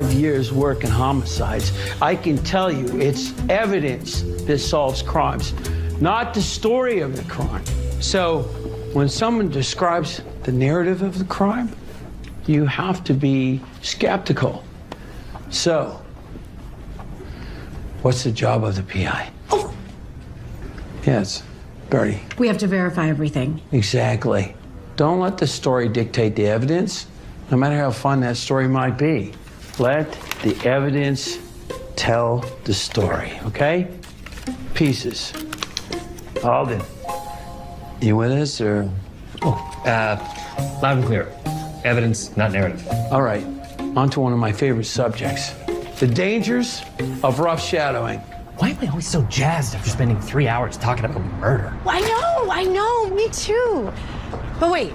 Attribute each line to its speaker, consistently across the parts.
Speaker 1: of years working homicides, I can tell you it's evidence that solves crimes, not the story of the crime. So when someone describes the narrative of the crime, you have to be skeptical. So, what's the job of the PI?
Speaker 2: Oh.
Speaker 1: Yes, Bertie.
Speaker 2: We have to verify everything.
Speaker 1: Exactly. Don't let the story dictate the evidence, no matter how fun that story might be. Let the evidence tell the story, okay? Pieces. Alden, you with us, or?
Speaker 3: Loud and clear. Evidence, not narrative.
Speaker 1: All right, on to one of my favorite subjects. The dangers of rough shadowing.
Speaker 3: Why am I always so jazzed after spending 3 hours talking about murder?
Speaker 2: I know, me too. But wait,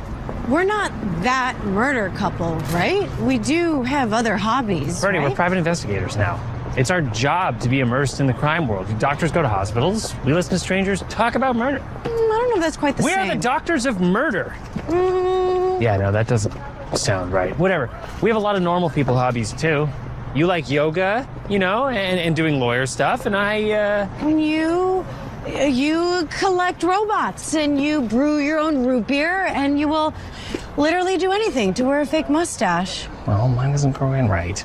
Speaker 2: we're not that murder couple, right? We do have other hobbies,
Speaker 3: Bernie,
Speaker 2: right?
Speaker 3: we're private investigators now. It's our job to be immersed in the crime world. Doctors go to hospitals. We listen to strangers talk about murder.
Speaker 2: I don't know if that's quite the same.
Speaker 3: We are the doctors of murder. Yeah, no, that doesn't sound right. Whatever. We have a lot of normal people hobbies, too. You like yoga, you know, and doing lawyer stuff, and I,
Speaker 2: And you collect robots, and you brew your own root beer, and you will literally do anything to wear a fake mustache.
Speaker 3: Well, mine isn't growing right.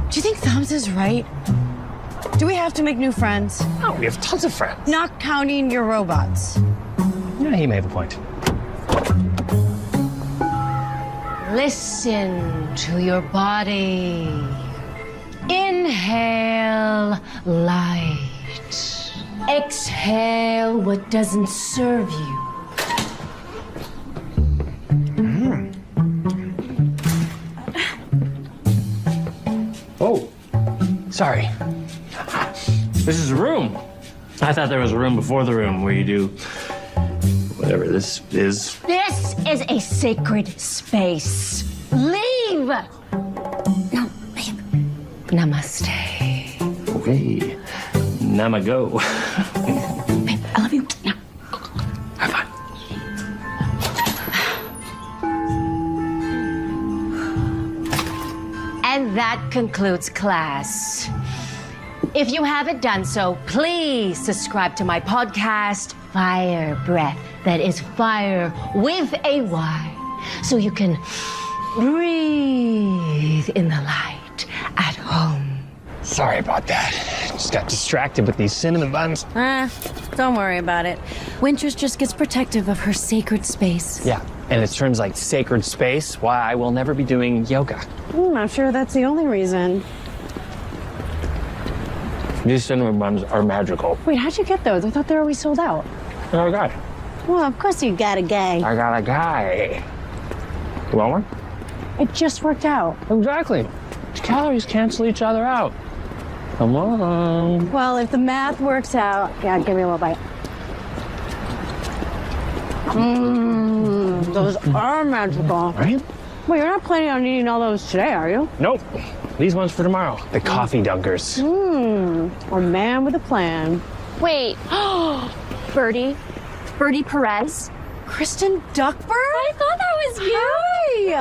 Speaker 2: Do you think Thumbs is right? Do we have to make new friends?
Speaker 3: Oh, we have tons of friends.
Speaker 2: Not counting your robots.
Speaker 3: Yeah, he may have a point.
Speaker 4: Listen to your body. Inhale light. Exhale what doesn't serve you.
Speaker 3: Oh, sorry. This is a room. I thought there was a room before the room where you do whatever this is.
Speaker 4: This is a sacred space. Leave! No, babe. Namaste.
Speaker 3: Okay. Namago.
Speaker 4: Babe, I love you. Now.
Speaker 3: High five.
Speaker 4: And that concludes class. If you haven't done so, please subscribe to my podcast, Fire Breath. That is fire with a Y. So you can breathe in the light at home.
Speaker 3: Sorry about that. Just got distracted with these cinnamon buns.
Speaker 2: Don't worry about it. Winters just gets protective of her sacred space.
Speaker 3: Yeah, and it's terms like sacred space why I will never be doing yoga.
Speaker 2: I'm not sure that's the only reason.
Speaker 3: These cinnamon buns are magical.
Speaker 2: Wait, how'd you get those? I thought they were always sold out.
Speaker 3: Oh my God.
Speaker 2: Well, of course you got a gay.
Speaker 3: I got a guy. You want one?
Speaker 2: It just worked out.
Speaker 3: Exactly. Calories cancel each other out. Come on.
Speaker 2: Well, if the math works out, yeah, give me a little bite. Those are magical.
Speaker 3: Right?
Speaker 2: Well, you're not planning on eating all those today, are you?
Speaker 3: Nope. These ones for tomorrow. The coffee dunkers.
Speaker 2: A man with a plan.
Speaker 5: Wait. Birdie Perez.
Speaker 2: Kristen Duckburn?
Speaker 5: I thought that was you.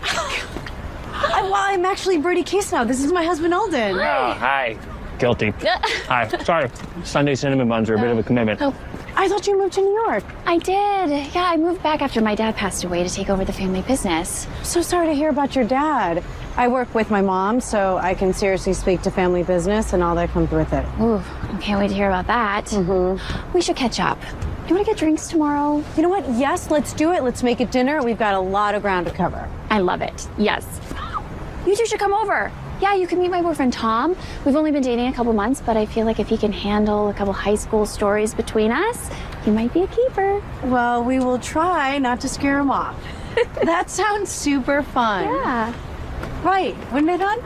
Speaker 2: Hi. Well, I'm actually Birdie Case now. This is my husband, Alden.
Speaker 3: Oh, hi. Guilty. Hi. Sorry. Sunday cinnamon buns are a bit of a commitment.
Speaker 5: Oh,
Speaker 2: I thought you moved to New York.
Speaker 5: I did. Yeah, I moved back after my dad passed away to take over the family business.
Speaker 2: So sorry to hear about your dad. I work with my mom, so I can seriously speak to family business and all that comes with it.
Speaker 5: Ooh, I can't wait to hear about that. We should catch up. You want to get drinks tomorrow?
Speaker 2: You know what? Yes, let's do it. Let's make it dinner. We've got a lot of ground to cover.
Speaker 5: I love it. Yes. You two should come over. Yeah, you can meet my boyfriend, Tom. We've only been dating a couple months, but I feel like if he can handle a couple high school stories between us, he might be a keeper.
Speaker 2: Well, we will try not to scare him off. That sounds super fun.
Speaker 5: Yeah.
Speaker 2: Right, wouldn't it, hon?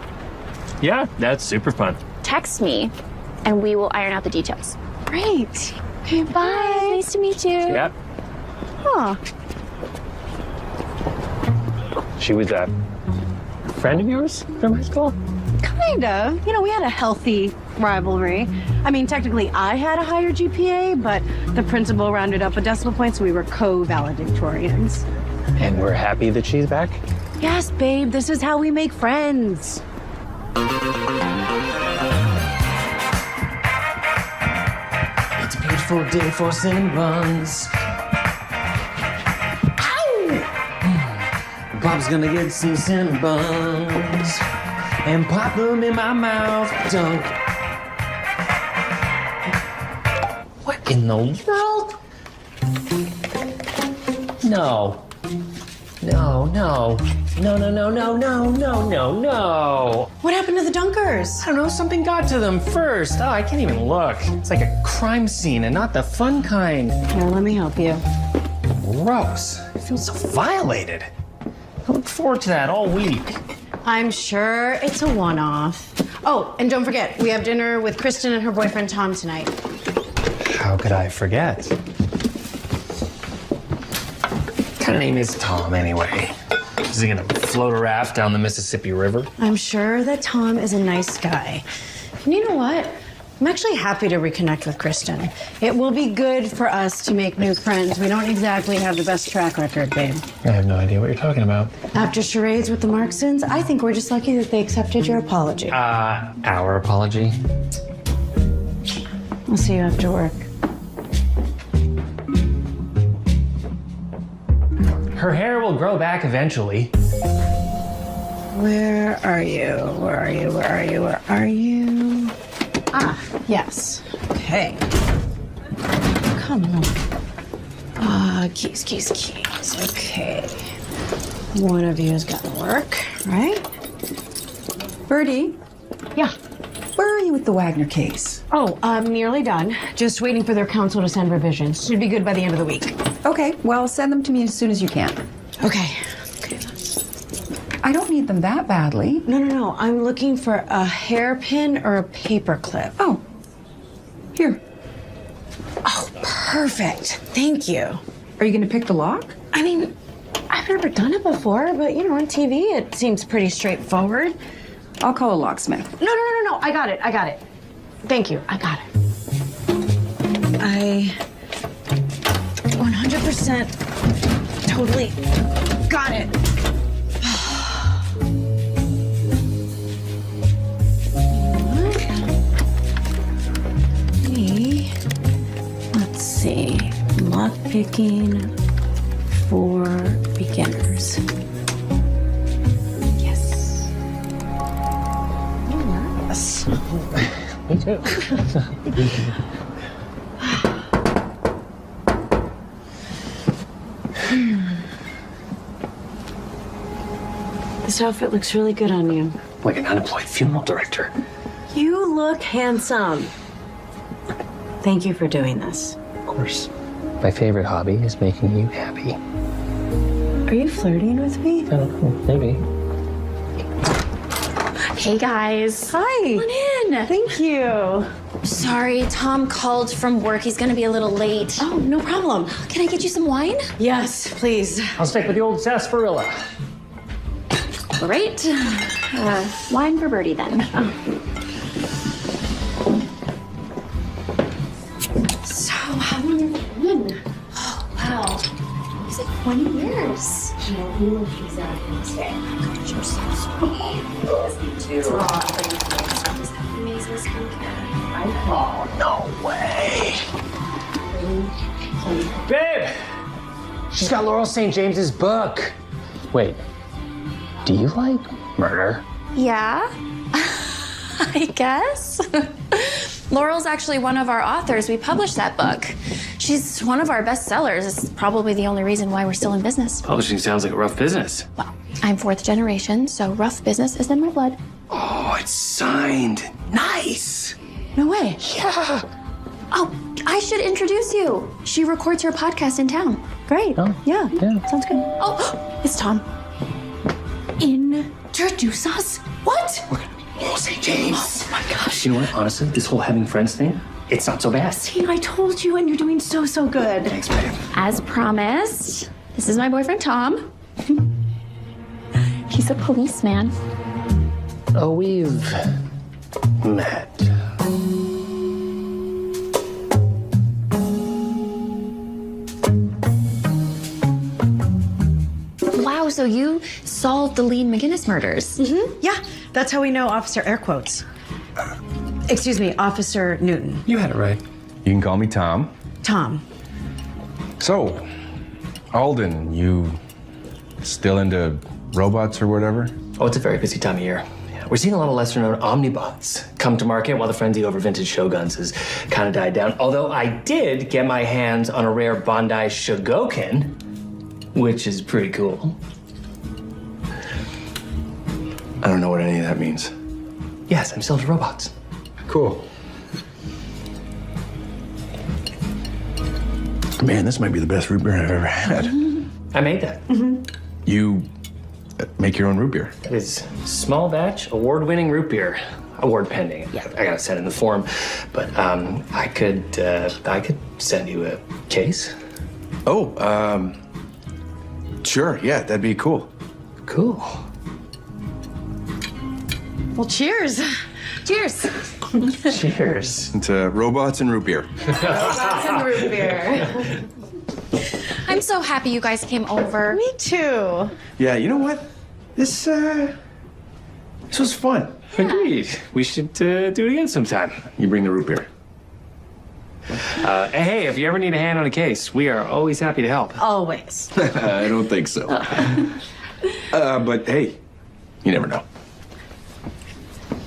Speaker 3: Yeah, that's super fun.
Speaker 5: Text me, and we will iron out the details.
Speaker 2: Great.
Speaker 5: Okay, bye. Nice to meet you.
Speaker 3: Yep.
Speaker 2: Huh.
Speaker 3: She was a friend of yours from high school?
Speaker 2: Kind of. You know, we had a healthy rivalry. I mean, technically I had a higher GPA, but the principal rounded up a decimal point, so we were co-valedictorians.
Speaker 3: And we're happy that she's back?
Speaker 2: Yes, babe, this is how we make friends.
Speaker 3: It's a beautiful day for cinnamon buns. Ow! Bob's gonna get some cinnamon buns and pop them in my mouth. Dunk. What in the world? No. No, no. No, no, no, no, no, no, no, no.
Speaker 2: What happened to the Dunkers?
Speaker 3: I don't know, something got to them first. Oh, I can't even look. It's like a crime scene and not the fun kind.
Speaker 2: Here, let me help you.
Speaker 3: Gross. I feel so violated. I look forward to that all week.
Speaker 2: I'm sure it's a one-off. Oh, and don't forget, we have dinner with Kristen and her boyfriend Tom tonight.
Speaker 3: How could I forget? What kind of name is Tom anyway? Is he gonna float a raft down the Mississippi River?
Speaker 2: I'm sure that Tom is a nice guy. And you know what? I'm actually happy to reconnect with Kristen. It will be good for us to make new friends. We don't exactly have the best track record, babe.
Speaker 3: I have no idea what you're talking about.
Speaker 2: After charades with the Marksons, I think we're just lucky that they accepted your apology.
Speaker 3: Our apology?
Speaker 2: I'll see you after work.
Speaker 3: Her hair will grow back eventually.
Speaker 2: Where are you? Where are you? Where are you? Where are you? Ah, yes. Okay. Come on. Keys. Okay. One of you has got to work, right?
Speaker 6: Birdie,
Speaker 2: Yeah.
Speaker 6: where are you with the Wagner case?
Speaker 2: Oh, I'm nearly done. Just waiting for their counsel to send revisions. Should be good by the end of the week.
Speaker 6: Okay, well, send them to me as soon as you can.
Speaker 2: Okay.
Speaker 6: I don't need them that badly.
Speaker 2: No. I'm looking for a hairpin or a paper clip.
Speaker 6: Oh, here.
Speaker 2: Oh, perfect. Thank you.
Speaker 6: Are you going to pick the lock?
Speaker 2: I mean, I've never done it before, but you know, on TV it seems pretty straightforward.
Speaker 6: I'll call a locksmith.
Speaker 2: No. I got it. Thank you. I got it. I 100% totally got it. Let's see. Lock picking for beginners. Yes. Yes.
Speaker 3: Me too.
Speaker 2: This outfit looks really good on you.
Speaker 3: Like an unemployed funeral director.
Speaker 2: You look handsome. Thank you for doing this.
Speaker 3: Of course. My favorite hobby is making you happy.
Speaker 2: Are you flirting with me?
Speaker 3: I don't know, maybe.
Speaker 5: Hey guys.
Speaker 2: Hi.
Speaker 5: Come on in.
Speaker 2: Thank you.
Speaker 5: Sorry, Tom called from work. He's gonna be a little late.
Speaker 2: Oh, no problem.
Speaker 5: Can I get you some wine?
Speaker 2: Yes, please.
Speaker 3: I'll stick with the old sarsaparilla.
Speaker 5: Great. Wine for Birdie then. So, how long have you been? Oh, wow. Is it 20 years? No, you look exactly the same. You're so sweet. Yes, you too. Amazing skincare.
Speaker 3: Oh, no way. Babe! She's got Laurel St. James's book. Wait, do you like murder?
Speaker 5: Yeah, I guess. Laurel's actually one of our authors. We published that book. She's one of our best sellers. It's probably the only reason why we're still in business.
Speaker 3: Publishing sounds like a rough business.
Speaker 5: Well, I'm fourth generation, so rough business is in my blood.
Speaker 3: Oh, it's signed. Nice.
Speaker 5: No way.
Speaker 3: Yeah.
Speaker 5: Oh, I should introduce you. She records her podcast in town.
Speaker 2: Great.
Speaker 3: Oh,
Speaker 2: yeah.
Speaker 5: Sounds good. Oh, it's Tom. Introduce us? What?
Speaker 3: We're gonna be Laurel St. James.
Speaker 5: Oh my gosh.
Speaker 3: You know what? Honestly, this whole having friends thing, it's not so bad.
Speaker 2: See, I told you, and you're doing so good.
Speaker 3: Thanks, babe.
Speaker 5: As promised, this is my boyfriend, Tom. He's a policeman.
Speaker 3: Oh, we've met.
Speaker 5: Wow, so you solved the Lean McGinnis murders.
Speaker 2: Yeah, that's how we know Officer Air Quotes. Excuse me, Officer Newton.
Speaker 7: You had it right.
Speaker 8: You can call me Tom.
Speaker 2: Tom.
Speaker 8: So, Alden, you still into robots or whatever?
Speaker 3: Oh, it's a very busy time of year. Yeah, we're seeing a lot of lesser-known omnibots come to market while the frenzy over vintage Shoguns has kind of died down. Although I did get my hands on a rare Bandai Shogoken, which is pretty cool.
Speaker 8: I don't know what any of that means.
Speaker 3: Yes, I'm still into robots.
Speaker 8: Cool. Man, this might be the best root beer I've ever had.
Speaker 3: I made that.
Speaker 8: You make your own root beer?
Speaker 3: It is small batch, award-winning root beer. Award pending. Yeah, I gotta send in the form, but I could send you a case.
Speaker 8: Oh, sure. Yeah, that'd be cool.
Speaker 3: Cool.
Speaker 2: Well, cheers.
Speaker 5: Cheers.
Speaker 3: Cheers.
Speaker 8: Into robots and root beer.
Speaker 2: Some root beer.
Speaker 5: I'm so happy you guys came over.
Speaker 2: Me too.
Speaker 8: Yeah, you know what? This was fun.
Speaker 3: Agreed. We should do it again sometime.
Speaker 8: You bring the root beer.
Speaker 3: Hey, if you ever need a hand on a case, we are always happy to help.
Speaker 2: Always.
Speaker 8: I don't think so. But hey, you never know.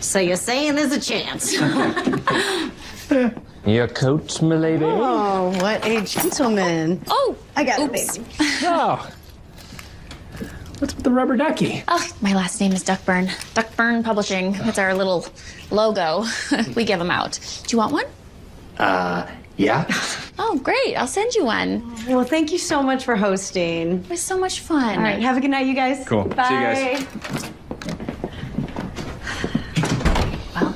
Speaker 2: So you're saying there's a chance?
Speaker 3: Your coat, milady?
Speaker 2: Oh, what a gentleman.
Speaker 5: Oh,
Speaker 2: I got
Speaker 5: oops.
Speaker 2: it, baby.
Speaker 3: Oh. What's with the rubber ducky?
Speaker 5: Oh, my last name is Duckburn. Duckburn Publishing. That's our little logo. We give them out. Do you want one?
Speaker 3: Yeah.
Speaker 5: Oh, great. I'll send you one.
Speaker 2: Well, thank you so much for hosting.
Speaker 5: It was so much fun.
Speaker 2: All right, have a good night, you guys.
Speaker 8: Cool.
Speaker 2: Bye.
Speaker 8: See you guys.
Speaker 5: Well,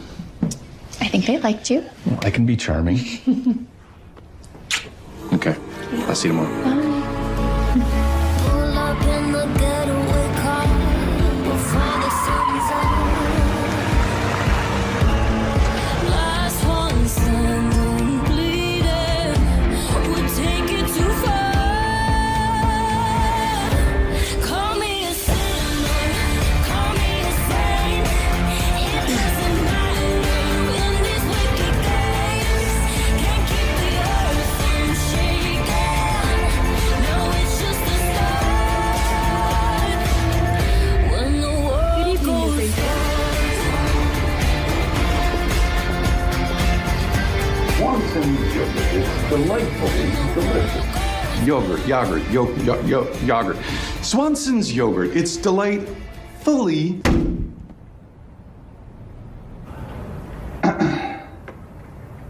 Speaker 5: I think they liked you.
Speaker 8: Well, I can be charming. Okay. I'll see you tomorrow.
Speaker 9: Pull up in the getaway car before the sun's up. Last one standing, bleeding. We'll take it too far. Call me a sinner, call me a saint. It doesn't matter in these wicked games. Can't keep the earth from shaking. No, it's just the start. When the world goes
Speaker 8: Swanson's yogurt is delightfully delicious. Yogurt. Swanson's yogurt. It's delightfully.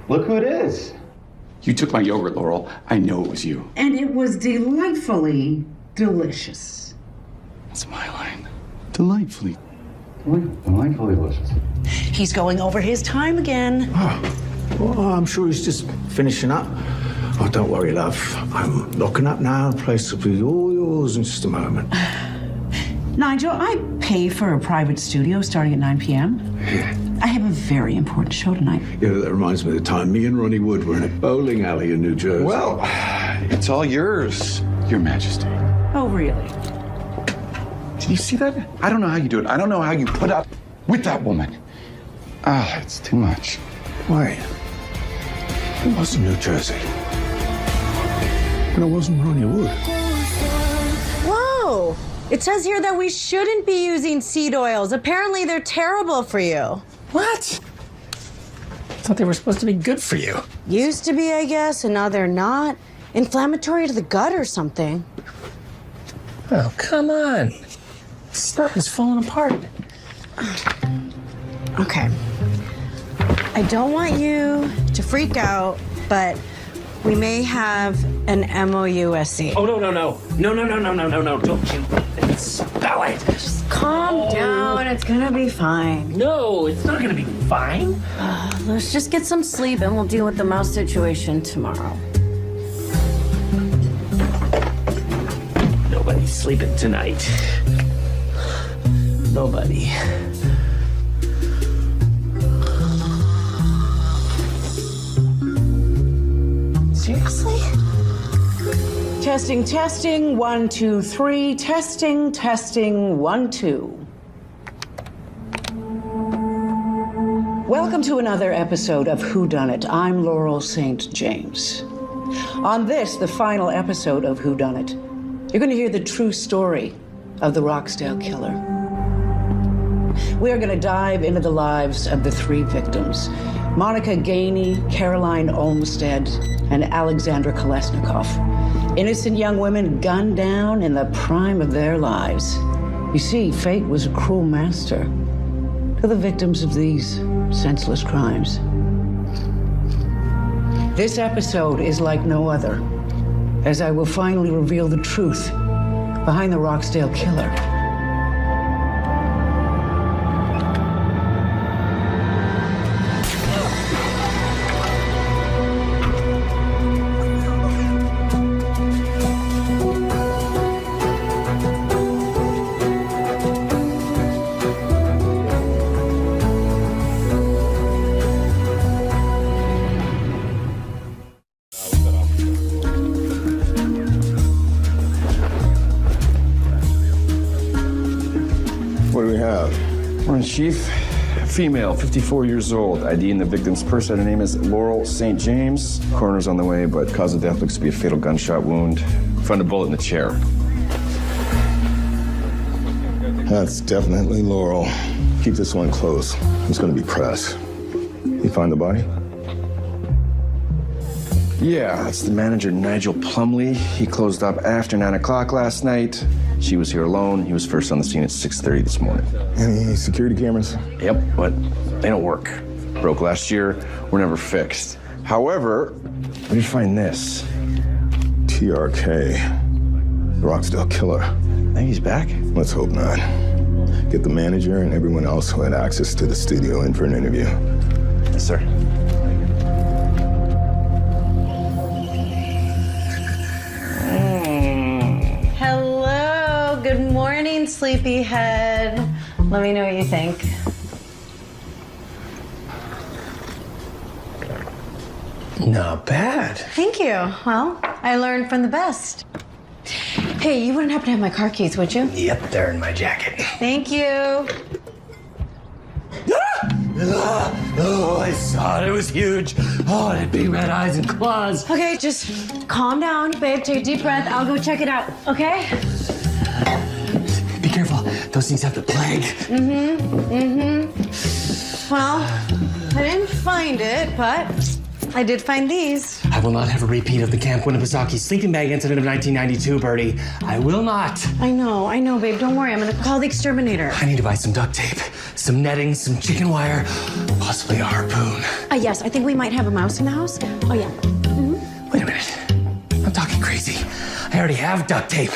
Speaker 8: Look who it is. You took my yogurt, Laurel. I know it was you.
Speaker 10: And it was delightfully delicious.
Speaker 8: That's my line. Delightfully delicious.
Speaker 10: He's going over his time again.
Speaker 11: Well, I'm sure he's just finishing up. Oh, don't worry, love. I'm locking up now. The place will be all yours in just a moment.
Speaker 10: Nigel, I pay for a private studio starting at 9 p.m. I have a very important show tonight.
Speaker 11: Yeah, that reminds me of the time me and Ronnie Wood were in a bowling alley in New Jersey.
Speaker 8: Well, it's all yours, Your Majesty.
Speaker 10: Oh, really?
Speaker 8: Do you see that? I don't know how you do it. I don't know how you put up with that woman. Ah, it's too much.
Speaker 11: Wait. It wasn't New Jersey. And it wasn't Ronnie Wood.
Speaker 2: Whoa! It says here that we shouldn't be using seed oils. Apparently, they're terrible for you.
Speaker 3: What? I thought they were supposed to be good for you.
Speaker 2: Used to be, I guess, and now they're not. Inflammatory to the gut or something.
Speaker 3: Oh, come on. Stuff is falling apart.
Speaker 2: Okay. I don't want you to freak out, but we may have an MOUSC.
Speaker 3: Oh, no. Don't you spell it.
Speaker 2: Just calm down. It's gonna be fine.
Speaker 3: No, it's not gonna be fine.
Speaker 2: Let's just get some sleep and we'll deal with the mouse situation tomorrow.
Speaker 3: Nobody's sleeping tonight. Nobody.
Speaker 2: Seriously?
Speaker 10: Testing, testing. 1, 2, 3. Testing, testing. 1, 2. Welcome to another episode of Whodunit. I'm Laurel St. James. On this, the final episode of Whodunit, you're going to hear the true story of the Roxdale killer. We are going to dive into the lives of the 3 victims: Monica Gainey, Caroline Olmsted, and Alexandra Kolesnikov. Innocent young women gunned down in the prime of their lives. You see, fate was a cruel master to the victims of these senseless crimes. This episode is like no other, as I will finally reveal the truth behind the Roxdale killer.
Speaker 7: What do we have?
Speaker 12: Morning, Chief. Female, 54 years old. ID in the victim's purse. Her name is Laurel St. James. Coroner's on the way, but cause of death looks to be a fatal gunshot wound. Found a bullet in the chair.
Speaker 7: That's definitely Laurel. Keep this one close. It's gonna be press. You find the body?
Speaker 12: Yeah, that's the manager, Nigel Plumley. He closed up after 9 o'clock last night. She was here alone. He was first on the scene at 6:30 this morning.
Speaker 7: Any security cameras?
Speaker 12: Yep, but they don't work. Broke last year, were never fixed. However, we did find this.
Speaker 7: TRK. Roxdale killer.
Speaker 12: Think he's back?
Speaker 7: Let's hope not. Get the manager and everyone else who had access to the studio in for an interview.
Speaker 12: Yes, sir.
Speaker 2: Hello. Good morning, sleepyhead. Let me know what you think.
Speaker 3: Not bad.
Speaker 2: Thank you. Well, I learned from the best. Hey, you wouldn't happen to have my car keys, would you?
Speaker 3: Yep, they're in my jacket.
Speaker 2: Thank you.
Speaker 3: Oh, I saw it. It was huge. Oh, it had big red eyes and claws.
Speaker 2: Okay, just calm down, babe. Take a deep breath. I'll go check it out, okay?
Speaker 3: Be careful. Those things have the plague.
Speaker 2: Well, I didn't find it, but I did find these.
Speaker 3: I will not have a repeat of the Camp Winnipesaukee sleeping bag incident of 1992, Bertie. I will not.
Speaker 2: I know, babe. Don't worry. I'm gonna call the exterminator.
Speaker 3: I need to buy some duct tape, some netting, some chicken wire, possibly a harpoon.
Speaker 2: Yes, I think we might have a mouse in the house. Oh, yeah.
Speaker 3: Wait a minute. I'm talking crazy. I already have duct tape.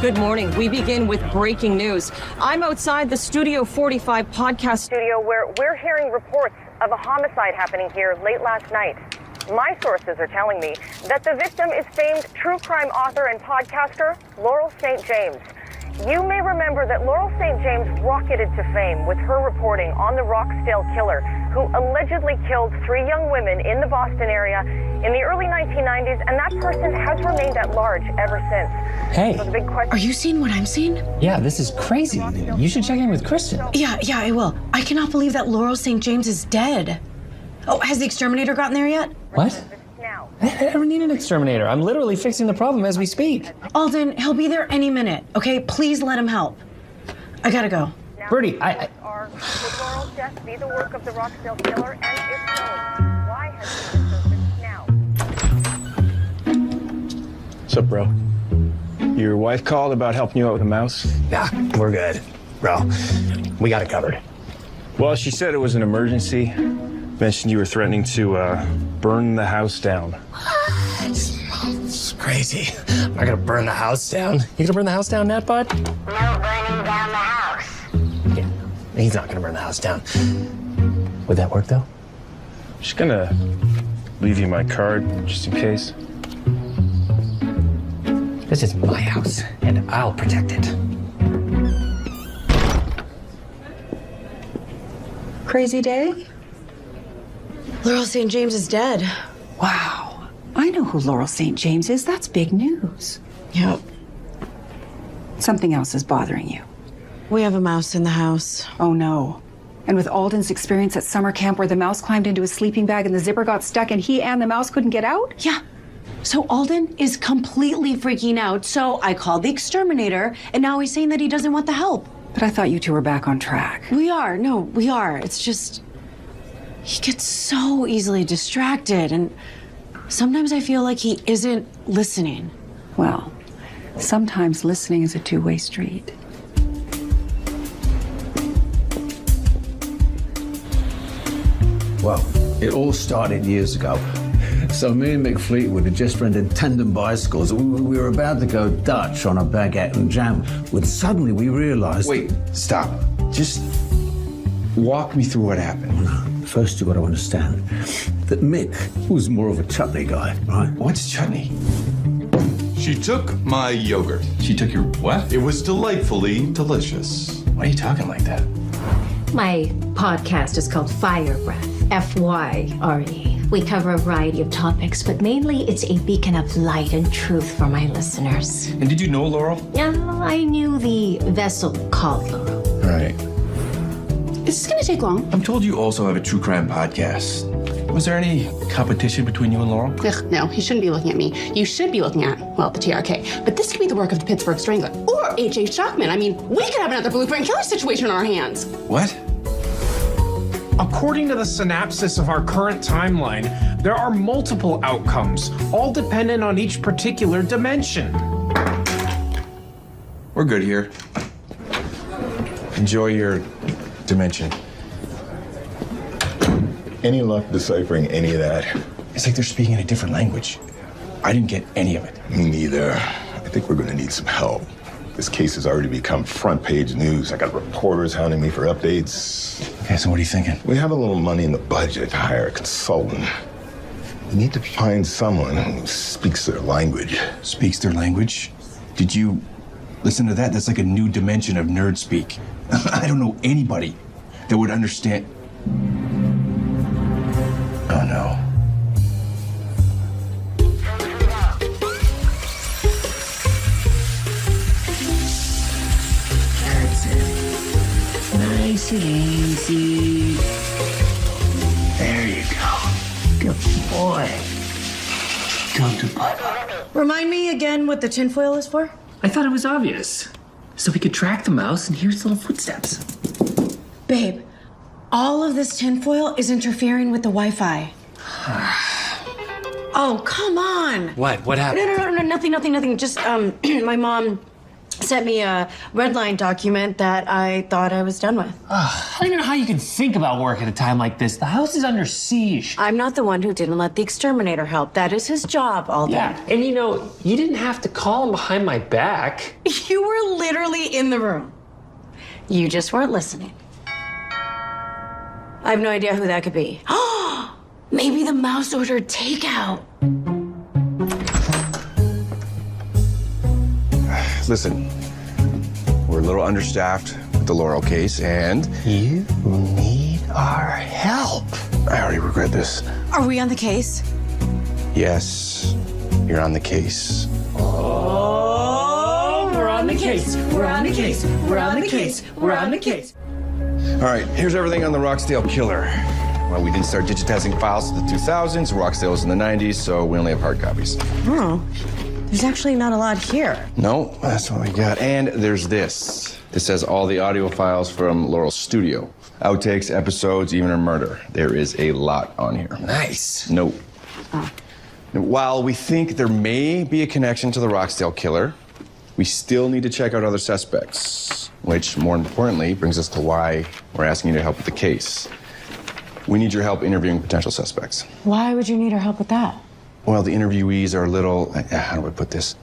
Speaker 13: Good morning. We begin with breaking news. I'm outside the Studio 45 podcast studio where we're hearing reports of a homicide happening here late last night. My sources are telling me that the victim is famed true crime author and podcaster Laurel St. James. You may remember that Laurel St. James rocketed to fame with her reporting on the Roxdale killer, who allegedly killed 3 young women in the Boston area in the early 1990s, and that person has remained at large ever since.
Speaker 3: Hey.
Speaker 13: So the big question—
Speaker 2: Are you seeing what I'm seeing?
Speaker 3: Yeah, this is crazy. You should check in with Kristen.
Speaker 2: Yeah, I will. I cannot believe that Laurel St. James is dead. Oh, has the exterminator gotten there yet?
Speaker 3: What? I never need an exterminator. I'm literally fixing the problem as we speak.
Speaker 2: Alden, he'll be there any minute, okay? Please let him help. I gotta go.
Speaker 3: Bertie,
Speaker 13: Would Laurel's death be the work of the Roxdale killer? And if so, why has he been surfaced now?
Speaker 11: What's up, bro? Your wife called about helping you out with a mouse?
Speaker 3: Nah, we're good. Bro, we got it covered.
Speaker 11: Well, she said it was an emergency. Mentioned you were threatening to burn the house down.
Speaker 3: It's crazy. I'm not gonna burn the house down. You gonna burn the house down, Nat Bud?
Speaker 9: No burning down the house.
Speaker 3: Yeah, he's not gonna burn the house down. Would that work, though?
Speaker 11: Just gonna leave you my card, just in case.
Speaker 3: This is my house, and I'll protect it.
Speaker 6: Crazy day?
Speaker 2: Laurel St. James is dead.
Speaker 6: Wow. I know who Laurel St. James is. That's big news.
Speaker 2: Yep.
Speaker 6: Something else is bothering you.
Speaker 2: We have a mouse in the house.
Speaker 6: Oh, no. And with Alden's experience at summer camp where the mouse climbed into his sleeping bag and the zipper got stuck and he and the mouse couldn't get out?
Speaker 2: Yeah. So Alden is completely freaking out. So I called the exterminator, and now he's saying that he doesn't want the help.
Speaker 6: But I thought you two were back on track.
Speaker 2: We are. No, we are. It's just, he gets so easily distracted, and sometimes I feel like he isn't listening.
Speaker 6: Well, sometimes listening is a two-way street.
Speaker 11: Well, it all started years ago. So me and Mick Fleetwood had just rented tandem bicycles. We were about to go Dutch on a baguette and jam when suddenly we realized...
Speaker 8: Wait, stop. Just walk me through what happened.
Speaker 11: First, you've got to understand that Mick was more of a chutney guy, right?
Speaker 8: What's chutney?
Speaker 14: She took my yogurt.
Speaker 8: She took your what?
Speaker 14: It was delightfully delicious.
Speaker 8: Why are you talking like that?
Speaker 4: My podcast is called Fire Breath, F-Y-R-E. We cover a variety of topics, but mainly it's a beacon of light and truth for my listeners.
Speaker 8: And did you know Laurel?
Speaker 4: Yeah, I knew the vessel called Laurel.
Speaker 8: All right.
Speaker 2: Is this gonna take long?
Speaker 8: I'm told you also have a true crime podcast. Was there any competition between you and Laurel?
Speaker 15: Ugh, no, he shouldn't be looking at me. You should be looking at, well, the TRK. But this could be the work of the Pittsburgh Strangler or H.H. Stockman. I mean, we could have another Blueprint Killer situation on our hands.
Speaker 8: What?
Speaker 16: According to the synopsis of our current timeline, there are multiple outcomes, all dependent on each particular dimension.
Speaker 8: We're good here. Enjoy your dimension.
Speaker 7: Any luck deciphering any of that?
Speaker 8: It's like they're speaking a different language. I didn't get any of it.
Speaker 7: Me neither. I think we're gonna need some help. This case has already become front page news. I got reporters hounding me for updates.
Speaker 8: Okay, so what are you thinking?
Speaker 7: We have a little money in the budget to hire a consultant. We need to find someone who speaks their language.
Speaker 8: Speaks their language? Did you listen to that? That's like a new dimension of nerd speak. I don't know anybody that would understand. Oh no.
Speaker 11: That's it. Nice and easy. There you go. Good boy. Go to Papa.
Speaker 2: Remind me again what the tinfoil is for?
Speaker 3: I thought it was obvious. So we could track the mouse and hear its little footsteps.
Speaker 2: Babe, all of this tinfoil is interfering with the Wi-Fi. Oh, come on.
Speaker 3: What? What happened?
Speaker 2: No, nothing. Just, my mom sent me a red line document that I thought I was done with.
Speaker 3: I don't even know how you can think about work at a time like this. The house is under siege.
Speaker 2: I'm not the one who didn't let the exterminator help. That is his job all day.
Speaker 3: Yeah, and you know, you didn't have to call him behind my back.
Speaker 2: You were literally in the room. You just weren't listening. I have no idea who that could be. Maybe the mouse ordered takeout.
Speaker 8: Listen, we're a little understaffed with the Laurel case, and you need our help. I already regret this.
Speaker 2: Are we on the case?
Speaker 8: Yes, you're on the case.
Speaker 2: Oh, we're on the case. We're on the case. We're on the case. We're on the case.
Speaker 8: All right, here's everything on the Roxdale killer. Well, we didn't start digitizing files in the 2000s. Roxdale was in the 90s, so we only have hard copies.
Speaker 2: Oh, there's actually not a lot here.
Speaker 8: No, that's what we got. And there's this. This has all the audio files from Laurel's studio. Outtakes, episodes, even her murder. There is a lot on here.
Speaker 3: Nice.
Speaker 8: No. While we think there may be a connection to the Roxdale killer, we still need to check out other suspects, which, more importantly, brings us to why we're asking you to help with the case. We need your help interviewing potential suspects.
Speaker 2: Why would you need our help with that?
Speaker 8: Well, the interviewees are a little, how do I put this?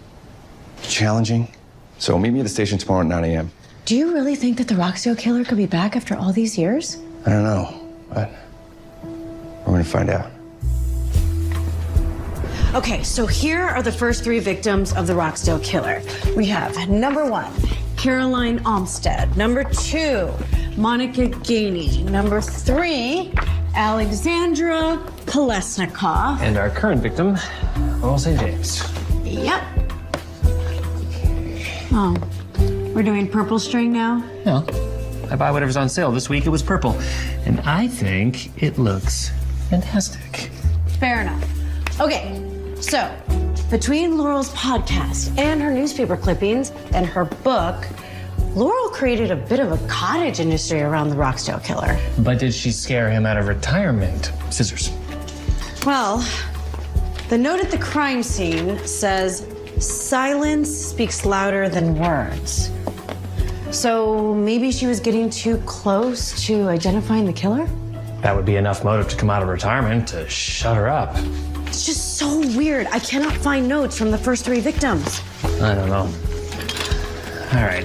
Speaker 8: Challenging. So meet me at the station tomorrow at 9 a.m.
Speaker 2: Do you really think that the Roxdale killer could be back after all these years?
Speaker 8: I don't know, but we're going to find out.
Speaker 2: Okay, so here are the first three victims of the Roxdale killer. We have number 1, Caroline Olmsted. Number 2, Monica Gainey. Number 3, Alexandra Kolesnikov.
Speaker 3: And our current victim, Laurel St. James.
Speaker 2: Yep. Oh, we're doing purple string now?
Speaker 3: No. I buy whatever's on sale. This week it was purple. And I think it looks fantastic.
Speaker 2: Fair enough. Okay, so between Laurel's podcast and her newspaper clippings and her book, Laurel created a bit of a cottage industry around the Roxdale killer.
Speaker 3: But did she scare him out of retirement? Scissors.
Speaker 2: Well, the note at the crime scene says, silence speaks louder than words. So maybe she was getting too close to identifying the killer?
Speaker 3: That would be enough motive to come out of retirement to shut her up.
Speaker 2: It's just so weird. I cannot find notes from the first 3 victims.
Speaker 3: I don't know. All right.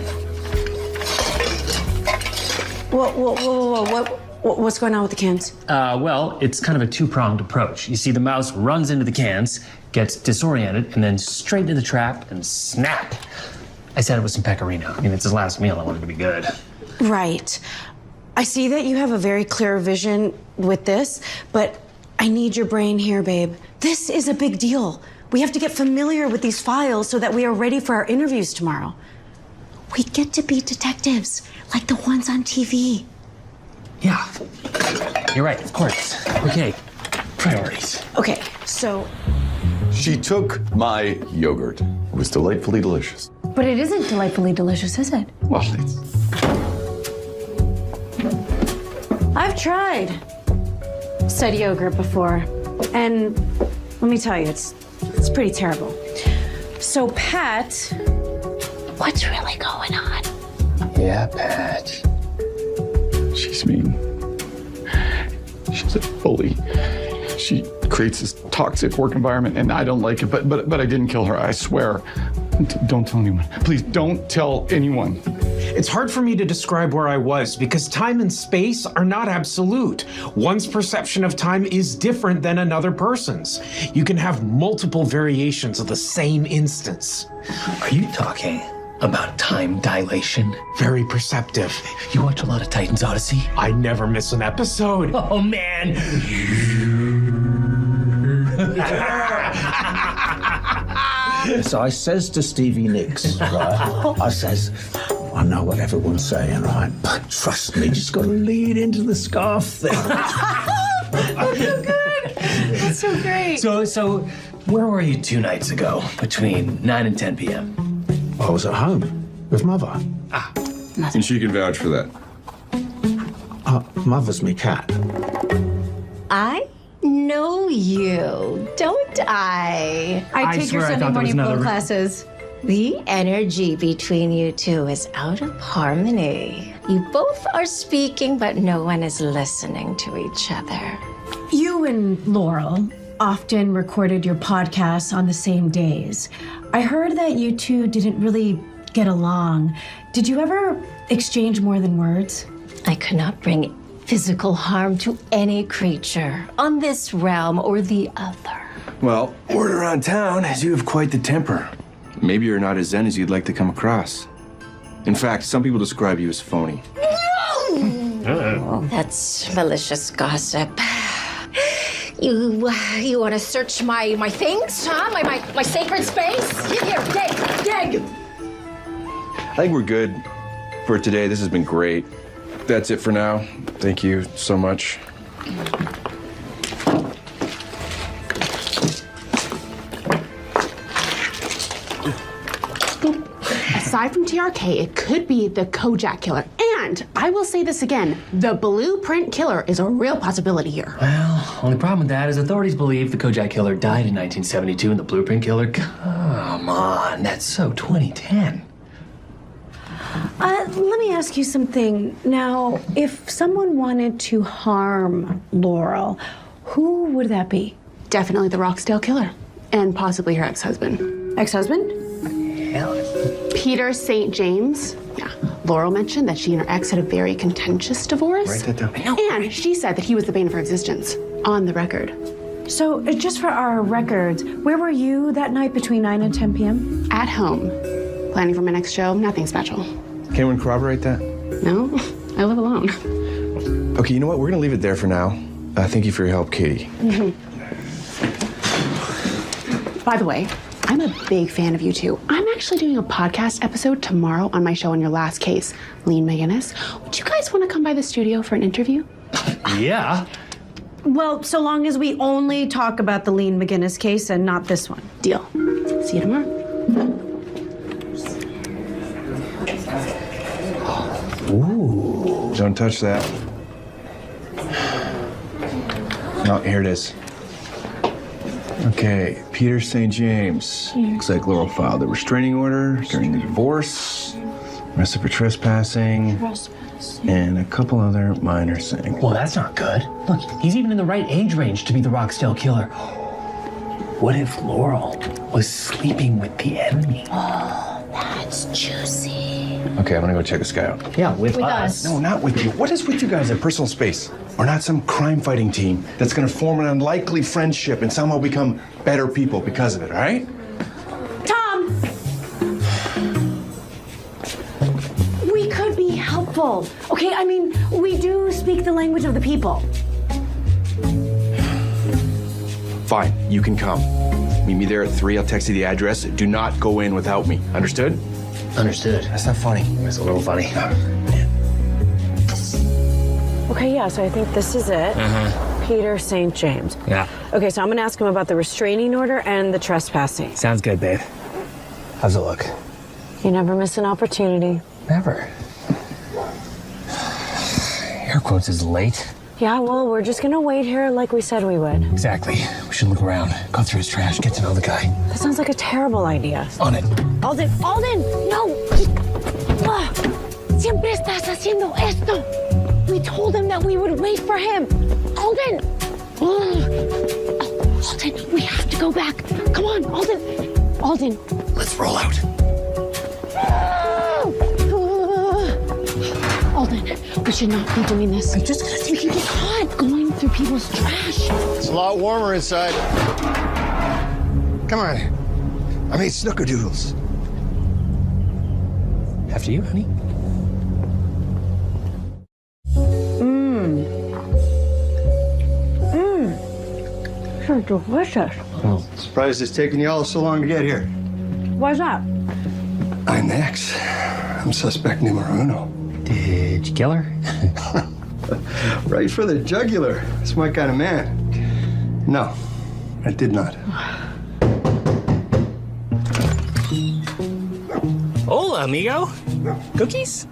Speaker 2: Whoa. What's going on with the cans?
Speaker 3: Well, it's kind of a two-pronged approach. You see, the mouse runs into the cans, gets disoriented, and then straight into the trap and snap. I said it was some pecorino. I mean, it's his last meal. I want it to be good.
Speaker 2: Right. I see that you have a very clear vision with this, but I need your brain here, babe. This is a big deal. We have to get familiar with these files so that we are ready for our interviews tomorrow. We get to be detectives, like the ones on TV.
Speaker 3: Yeah. You're right, of course. Okay. Priorities.
Speaker 2: Okay, so...
Speaker 14: She took my yogurt. It was delightfully delicious.
Speaker 2: But it isn't delightfully delicious, is it?
Speaker 14: Well, it's...
Speaker 2: I've tried said yogurt before, and let me tell you, it's pretty terrible. So, Pat, what's really going on?
Speaker 3: Yeah, Pat.
Speaker 12: She's mean. She's a bully. She creates this toxic work environment, and I don't like it, but I didn't kill her, I swear. Don't tell anyone. Please, don't tell anyone.
Speaker 16: It's hard for me to describe where I was because time and space are not absolute. One's perception of time is different than another person's. You can have multiple variations of the same instance.
Speaker 3: Are you talking about time dilation?
Speaker 16: Very perceptive.
Speaker 3: You watch a lot of Titan's Odyssey?
Speaker 16: I never miss an episode.
Speaker 3: Oh, man.
Speaker 11: So I says to Stevie Nicks, right? I says, I know what everyone's saying, right? But trust me, just got to lean into the scarf thing.
Speaker 2: That's so good. That's so great.
Speaker 3: So where were you 2 nights ago between 9 and 10 p.m.?
Speaker 11: I was at home with Mother.
Speaker 12: And she can vouch for that.
Speaker 11: Mother's me cat.
Speaker 4: I know you, don't I?
Speaker 2: I take your Sunday morning flow classes.
Speaker 4: The energy between you two is out of harmony. You both are speaking, but no one is listening to each other.
Speaker 2: You and Laurel often recorded your podcasts on the same days. I heard that you two didn't really get along. Did you ever exchange more than words?
Speaker 4: I could not bring physical harm to any creature on this realm or the other.
Speaker 12: Well, word around town is you have quite the temper. Maybe you're not as zen as you'd like to come across. In fact, some people describe you as phony.
Speaker 4: No! That's malicious gossip. You want to search my things, huh? My sacred space? Here, dig!
Speaker 12: I think we're good for today. This has been great. That's it for now. Thank you so much.
Speaker 15: Aside from TRK, it could be the Kojak killer. And I will say this again, the blueprint killer is a real possibility here.
Speaker 3: Well, only problem with that is authorities believe the Kojak killer died in 1972 and the blueprint killer, come on, that's so 2010.
Speaker 2: Let me ask you something. Now, if someone wanted to harm Laurel, who would that be?
Speaker 15: Definitely the Roxdale killer. And possibly her ex-husband.
Speaker 2: Ex-husband?
Speaker 15: Peter St. James. Yeah. Laurel mentioned that she and her ex had a very contentious divorce.
Speaker 12: Write that down.
Speaker 15: And she said that he was the bane of her existence. On the record.
Speaker 2: So, just for our records, where were you that night between 9 and 10 p.m.?
Speaker 15: At home. Planning for my next show. Nothing special.
Speaker 12: Can anyone corroborate that?
Speaker 15: No, I live alone.
Speaker 12: Okay, you know what? We're gonna leave it there for now. Thank you for your help, Katie.
Speaker 15: By the way, I'm a big fan of you two. I'm actually doing a podcast episode tomorrow on my show on your last case, Lean McGinnis. Would you guys want to come by the studio for an interview?
Speaker 3: Yeah.
Speaker 2: Well, so long as we only talk about the Lean McGinnis case and not this one.
Speaker 15: Deal. See you tomorrow.
Speaker 8: Ooh. Don't touch that. Oh, here it is. Okay, Peter St. James. Looks like Laurel filed a restraining order during the divorce, arrested for trespassing, and a couple other minor things.
Speaker 3: Well, that's not good. Look, he's even in the right age range to be the Roxdale killer. What if Laurel was sleeping with the enemy?
Speaker 15: Oh, that's juicy.
Speaker 8: Okay, I'm gonna go check this guy out.
Speaker 3: Yeah, with us.
Speaker 8: No, not with you. What is with you guys in personal space? We're not some crime-fighting team that's gonna form an unlikely friendship and somehow become better people because of it, all right?
Speaker 2: Tom! We could be helpful. Okay, I mean, we do speak the language of the people.
Speaker 8: Fine, you can come. Meet me there at 3. I'll text you the address. Do not go in without me. Understood?
Speaker 3: Understood. That's not funny. It's a little funny.
Speaker 13: Okay, yeah, so I think this is it. Peter St. James.
Speaker 3: Yeah.
Speaker 13: Okay, so I'm gonna ask him about the restraining order and the trespassing.
Speaker 3: Sounds good, babe. How's it look?
Speaker 13: You never miss an opportunity.
Speaker 3: Never. Air quotes is late.
Speaker 13: Yeah, well, we're just gonna wait here like we said we would.
Speaker 3: Exactly. We should look around, go through his trash, get to know the guy.
Speaker 13: That sounds like a terrible idea.
Speaker 3: On it.
Speaker 2: Alden! Alden! No! Ah, siempre estás haciendo esto! We told him that we would wait for him! Alden! Oh, Alden, we have to go back. Come on, Alden! Alden!
Speaker 3: Let's roll out.
Speaker 2: Alden, we should not be doing this. I'm just gonna we can get caught going through people's trash.
Speaker 17: It's a lot warmer inside. Come on. I made snickerdoodles.
Speaker 3: After you, honey.
Speaker 2: They're delicious.
Speaker 17: Surprised it's taken you all so long to get here.
Speaker 2: Why's that?
Speaker 17: I'm next. I'm suspect numero uno.
Speaker 3: Did you kill her?
Speaker 17: Right for the jugular. That's my kind of man. No, I did not.
Speaker 3: Hola, amigo. Cookies?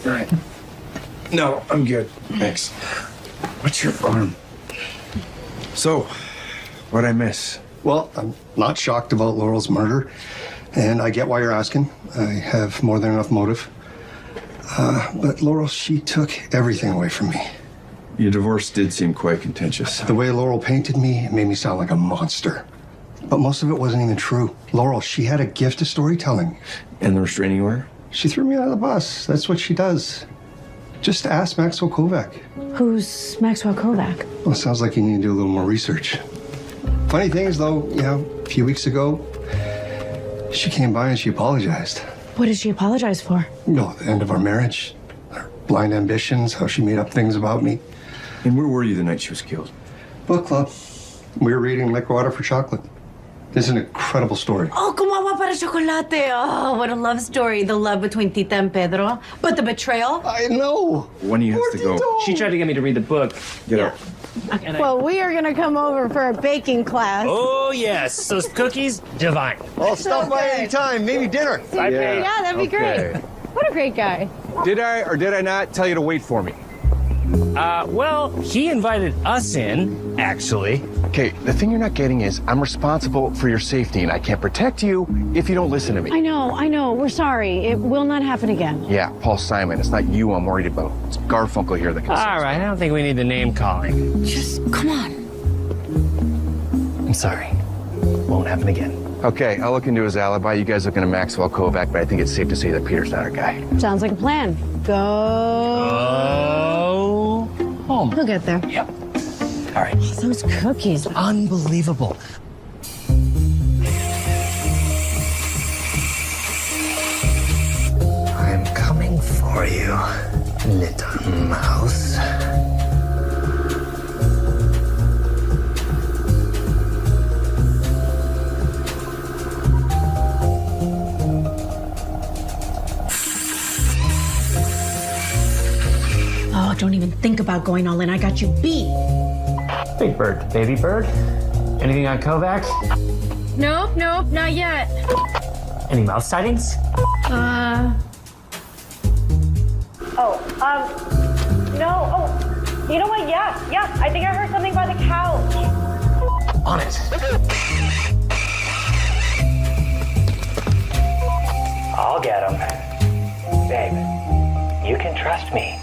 Speaker 8: Right. No, I'm good. Thanks. What's your arm? So, what'd I miss?
Speaker 17: Well, I'm not shocked about Laurel's murder, and I get why you're asking. I have more than enough motive. But Laurel, she took everything away from me.
Speaker 8: Your divorce did seem quite contentious.
Speaker 17: The way Laurel painted me, it made me sound like a monster. But most of it wasn't even true. Laurel, she had a gift of storytelling.
Speaker 8: And the restraining order?
Speaker 17: She threw me out of the bus. That's what she does. Just ask Maxwell Kovac.
Speaker 2: Who's Maxwell Kovac?
Speaker 17: Well, it sounds like you need to do a little more research. Funny thing is, though, a few weeks ago, she came by and she apologized.
Speaker 2: What did she apologize for?
Speaker 17: The end of our marriage, our blind ambitions, how she made up things about me.
Speaker 8: And where were you the night she was killed?
Speaker 17: Book club. We were reading Like Water for Chocolate. It's an incredible story.
Speaker 2: Oh, como agua para chocolate. Oh, what a love story. The love between Tita and Pedro. But the betrayal?
Speaker 17: I know.
Speaker 8: One of you has to go.
Speaker 3: She tried to get me to read the book.
Speaker 8: Get out.
Speaker 2: Well, we are going to come over for a baking class.
Speaker 3: Oh, yes. Those cookies, divine.
Speaker 17: I'll stop by any time. Maybe dinner.
Speaker 2: Yeah, that'd be great. What a great guy.
Speaker 8: Did I or did I not tell you to wait for me?
Speaker 3: Well, he invited us in, actually.
Speaker 8: Okay, the thing you're not getting is I'm responsible for your safety, and I can't protect you if you don't listen to me.
Speaker 2: I know. We're sorry. It will not happen again.
Speaker 8: Yeah, Paul Simon. It's not you I'm worried about. It's Garfunkel here that can
Speaker 3: All right, I don't think we need the name calling.
Speaker 2: Just come on.
Speaker 3: I'm sorry. Won't happen again.
Speaker 8: Okay, I'll look into his alibi. You guys look into Maxwell Kovac, but I think it's safe to say that Peter's not our guy.
Speaker 2: Sounds like a plan. Go
Speaker 3: home.
Speaker 2: He'll get there.
Speaker 3: Yep. All right.
Speaker 2: Oh, those cookies.
Speaker 3: Unbelievable. I'm coming for you. Little mouse.
Speaker 2: Oh, don't even think about going all in. I got you beat.
Speaker 3: Big bird to baby bird. Anything on Kovac?
Speaker 2: Nope, not yet.
Speaker 3: Any mouse sightings?
Speaker 13: No. Oh, you know what? Yes. I think I heard something by the couch.
Speaker 3: On it. I'll get him. Babe, you can trust me.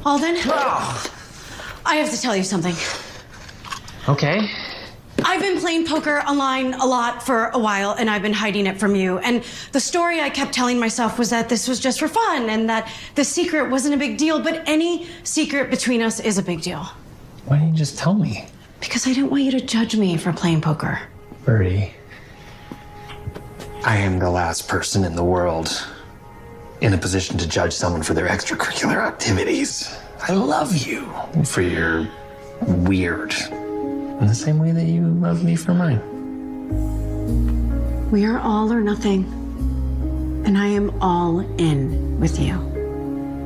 Speaker 2: Alden, I have to tell you something.
Speaker 3: Okay.
Speaker 2: I've been playing poker online a lot for a while, and I've been hiding it from you. And the story I kept telling myself was that this was just for fun, and that the secret wasn't a big deal, but any secret between us is a big deal.
Speaker 3: Why didn't you just tell me?
Speaker 2: Because I didn't want you to judge me for playing poker.
Speaker 3: Birdie, I am the last person in the world in a position to judge someone for their extracurricular activities. I love you for your weird, in the same way that you love me for mine.
Speaker 2: We are all or nothing, and I am all in with you.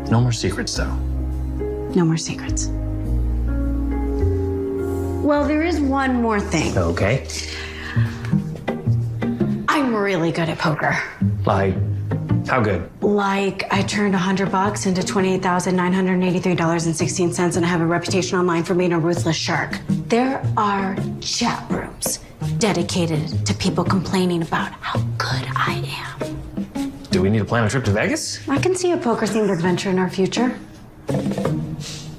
Speaker 3: No more secrets, though.
Speaker 2: No more secrets. Well, there is one more thing.
Speaker 3: Okay.
Speaker 2: I'm really good at poker.
Speaker 3: Like, how good?
Speaker 2: Like, I turned $100 into $28,983.16, and I have a reputation online for being a ruthless shark. There are chat rooms dedicated to people complaining about how good I am.
Speaker 3: Do we need to plan a trip to Vegas?
Speaker 2: I can see a poker-themed adventure in our future.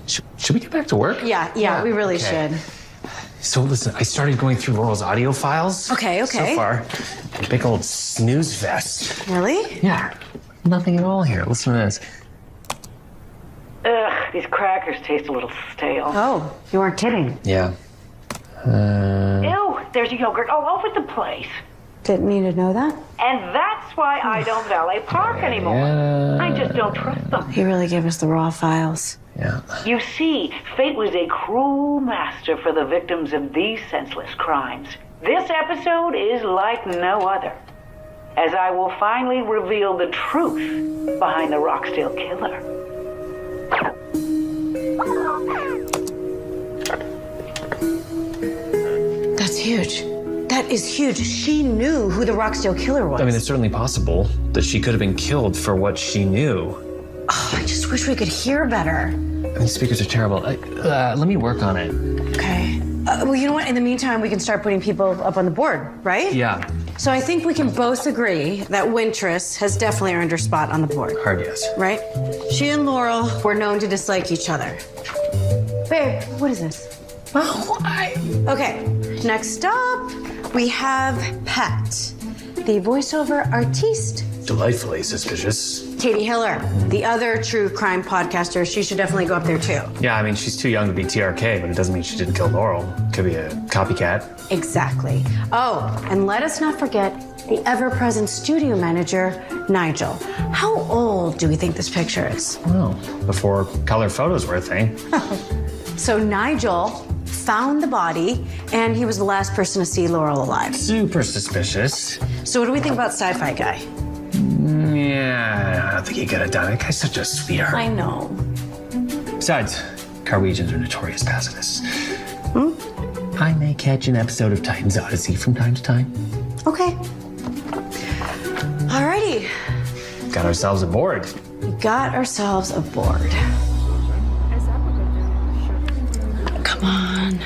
Speaker 3: Should we get back to work?
Speaker 2: Yeah, we really
Speaker 3: Okay.
Speaker 2: should.
Speaker 3: So listen, I started going through Laurel's audio files.
Speaker 2: Okay.
Speaker 3: So far, big old snooze fest.
Speaker 2: Really?
Speaker 3: Yeah, nothing at all here. Listen to this.
Speaker 10: Ugh, these crackers taste a little stale.
Speaker 2: Oh, you weren't kidding.
Speaker 3: Yeah.
Speaker 10: Ew, there's yogurt all over the place.
Speaker 2: Didn't need to know that.
Speaker 10: And that's why I don't valet park anymore. I just don't trust them.
Speaker 2: He really gave us the raw files.
Speaker 3: Yeah.
Speaker 10: You see, fate was a cruel master for the victims of these senseless crimes. This episode is like no other, as I will finally reveal the truth behind the Roxdale killer.
Speaker 2: That's huge. That is huge. She knew who the Roxdale killer was.
Speaker 3: I mean, it's certainly possible that she could have been killed for what she knew.
Speaker 2: Oh, I just wish we could hear better.
Speaker 3: These speakers are terrible. Let me work on it.
Speaker 2: Okay. Well, you know what? In the meantime, we can start putting people up on the board, right?
Speaker 3: Yeah.
Speaker 2: So I think we can both agree that Wintress has definitely earned her spot on the board.
Speaker 3: Hard yes.
Speaker 2: Right? She and Laurel were known to dislike each other. Babe, what is this? Okay, next up, we have Pat, the voiceover artiste.
Speaker 3: Delightfully suspicious.
Speaker 2: Katie Hiller, the other true crime podcaster. She should definitely go up there too.
Speaker 3: Yeah, I mean, she's too young to be TRK, but it doesn't mean she didn't kill Laurel. Could be a copycat.
Speaker 2: Exactly. Oh, and let us not forget the ever-present studio manager, Nigel. How old do we think this picture is?
Speaker 3: Well, before color photos were a thing.
Speaker 2: So Nigel found the body, and he was the last person to see Laurel alive.
Speaker 3: Super suspicious.
Speaker 2: So what do we think about Sci-Fi Guy?
Speaker 3: Yeah, I don't think he could have done it. Guy's such a sweetheart.
Speaker 2: I know.
Speaker 3: Besides, Carwegians are notorious pacifists. I may catch an episode of Titan's Odyssey from time to time.
Speaker 2: Okay. Alrighty.
Speaker 3: Got ourselves aboard.
Speaker 2: We got ourselves a board. Come on.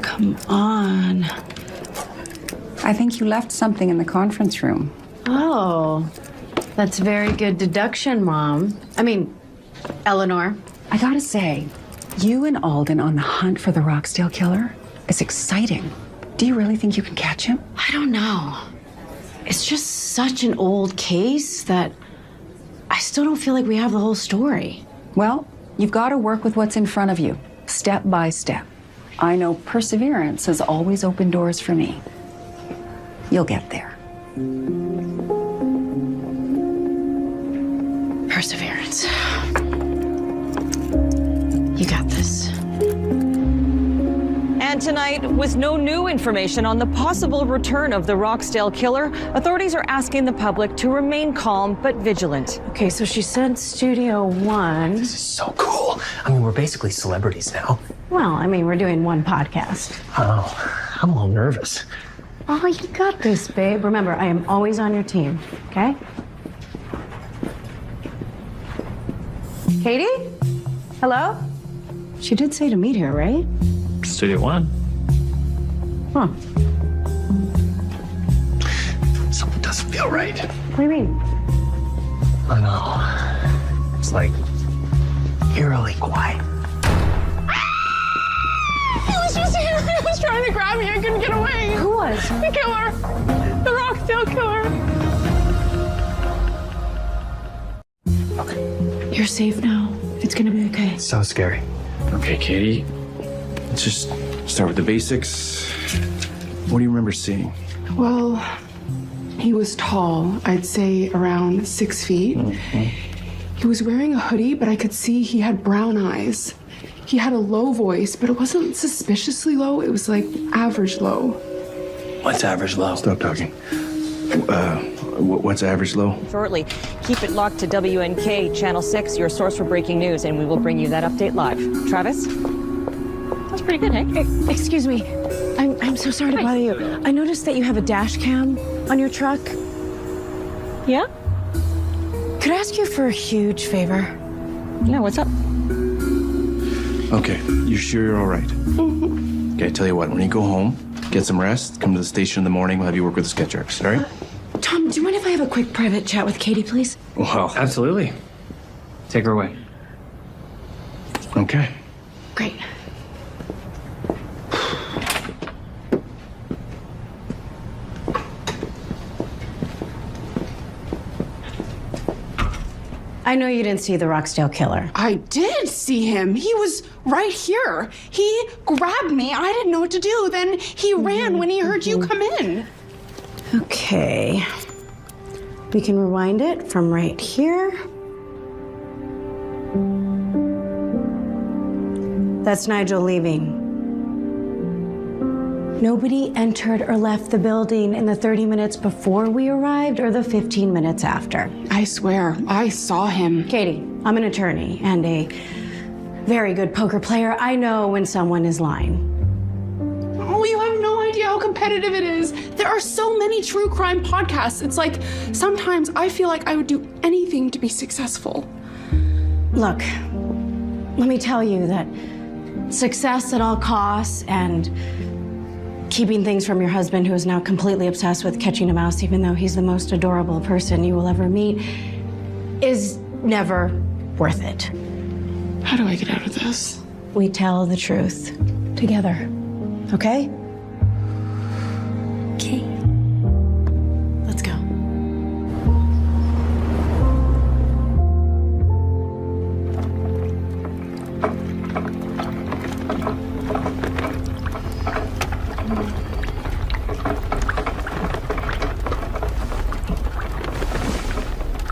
Speaker 2: Come on.
Speaker 6: I think you left something in the conference room.
Speaker 2: Oh, that's very good deduction, Mom. I mean, Eleanor.
Speaker 6: I gotta say, you and Alden on the hunt for the Roxdale killer is exciting. Do you really think you can catch him?
Speaker 2: I don't know. It's just such an old case that I still don't feel like we have the whole story.
Speaker 6: Well, You've got to work with what's in front of you, step by step. I know perseverance has always opened doors for me. You'll get there.
Speaker 2: Perseverance. You got this.
Speaker 13: And tonight, with no new information on the possible return of the Roxdale killer, authorities are asking the public to remain calm but vigilant.
Speaker 2: Okay, so she said Studio One.
Speaker 3: This is so cool. I mean, we're basically celebrities now.
Speaker 2: Well, I mean, we're doing one podcast.
Speaker 3: Oh, I'm a little nervous.
Speaker 2: Oh, you got this, babe. Remember, I am always on your team, okay? Katie? Hello? She did say to meet here, right?
Speaker 3: Studio One.
Speaker 2: Huh.
Speaker 3: Something doesn't feel right.
Speaker 2: What do you mean?
Speaker 3: I know. It's like eerily quiet.
Speaker 15: He was just here. He was trying to grab me. I couldn't get away.
Speaker 2: Who was?
Speaker 15: The killer. The Roxdale killer.
Speaker 3: Okay.
Speaker 2: You're safe now. It's gonna be okay.
Speaker 3: So scary.
Speaker 12: Okay, Katie. Let's just start with the basics. What do you remember seeing?
Speaker 15: Well, he was tall. I'd say around 6 feet. He was wearing a hoodie, but I could see he had brown eyes. He had a low voice, but it wasn't suspiciously low. It was like average low.
Speaker 3: What's average low?
Speaker 12: Stop talking. What's average low?
Speaker 13: Shortly, keep it locked to WNK Channel 6, your source for breaking news, and we will bring you that update live. Travis? That's pretty good, hey?
Speaker 2: Excuse me. I'm so sorry to bother you. I noticed that you have a dash cam on your truck.
Speaker 13: Yeah?
Speaker 2: Could I ask you for a huge favor?
Speaker 13: Yeah, what's up?
Speaker 12: Okay, you sure you're all right? Okay, tell you what, when you go home, get some rest, come to the station in the morning, we'll have you work with the sketch artist, all right?
Speaker 2: Tom, do you mind if I have a quick private chat with Katie, please?
Speaker 3: Well, absolutely. Take her away.
Speaker 12: Okay.
Speaker 2: Great. I know you didn't see the Roxdale killer.
Speaker 15: I did see him. He was right here. He grabbed me. I didn't know what to do. Then he ran when he heard you come in.
Speaker 2: Okay. We can rewind it from right here. That's Nigel leaving. Nobody entered or left the building in the 30 minutes before we arrived or the 15 minutes after.
Speaker 15: I swear, I saw him.
Speaker 2: Katie, I'm an attorney and a very good poker player. I know when someone is lying.
Speaker 15: Oh, you have no idea how competitive it is. There are so many true crime podcasts. It's like sometimes I feel like I would do anything to be successful.
Speaker 2: Look, let me tell you that success at all costs and keeping things from your husband, who is now completely obsessed with catching a mouse, even though he's the most adorable person you will ever meet, is never worth it.
Speaker 15: How do I get out of this?
Speaker 2: We tell the truth together, okay? Okay. Let's go.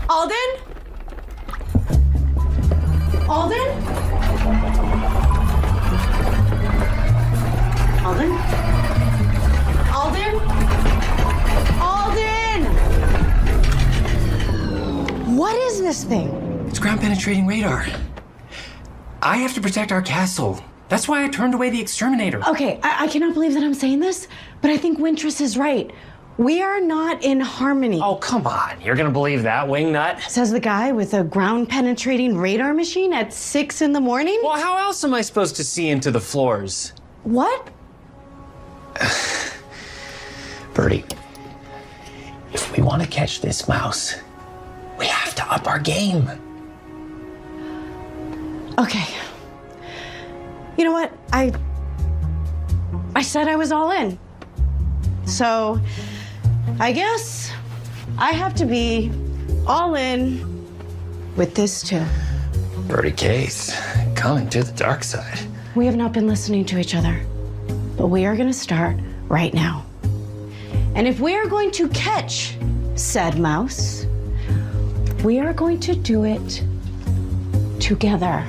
Speaker 2: Alden? Alden? Alden? Alden? Alden! What is this thing?
Speaker 3: It's ground-penetrating radar. I have to protect our castle. That's why I turned away the exterminator.
Speaker 2: Okay, I cannot believe that I'm saying this, but I think Wintress is right. We are not in harmony.
Speaker 3: Oh, come on. You're gonna believe that, wingnut?
Speaker 2: Says the guy with a ground-penetrating radar machine at 6 in the morning?
Speaker 3: Well, how else am I supposed to see into the floors?
Speaker 2: What?
Speaker 3: Birdie, if we want to catch this mouse, we have to up our game.
Speaker 2: Okay. You know what? I said I was all in. So, I guess I have to be all in with this too.
Speaker 3: Birdie Case, coming to the dark side.
Speaker 2: We have not been listening to each other, but we are going to start right now. And if we are going to catch said mouse, we are going to do it together.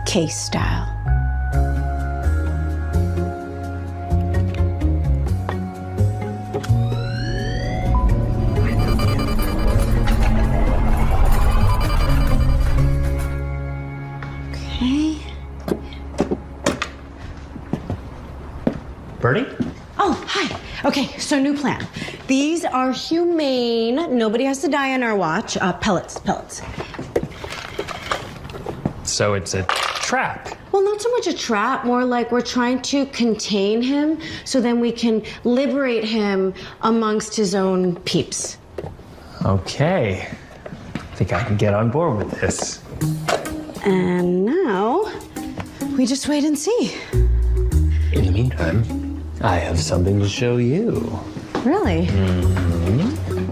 Speaker 2: Case style. Okay.
Speaker 3: Birdie?
Speaker 2: Oh, hi. Okay, so new plan. These are humane. Nobody has to die on our watch. Pellets.
Speaker 3: So it's a trap.
Speaker 2: Well, not so much a trap, more like we're trying to contain him so then we can liberate him amongst his own peeps.
Speaker 3: Okay. I think I can get on board with this.
Speaker 2: And now we just wait and see.
Speaker 3: In the meantime, I have something to show you.
Speaker 2: Really?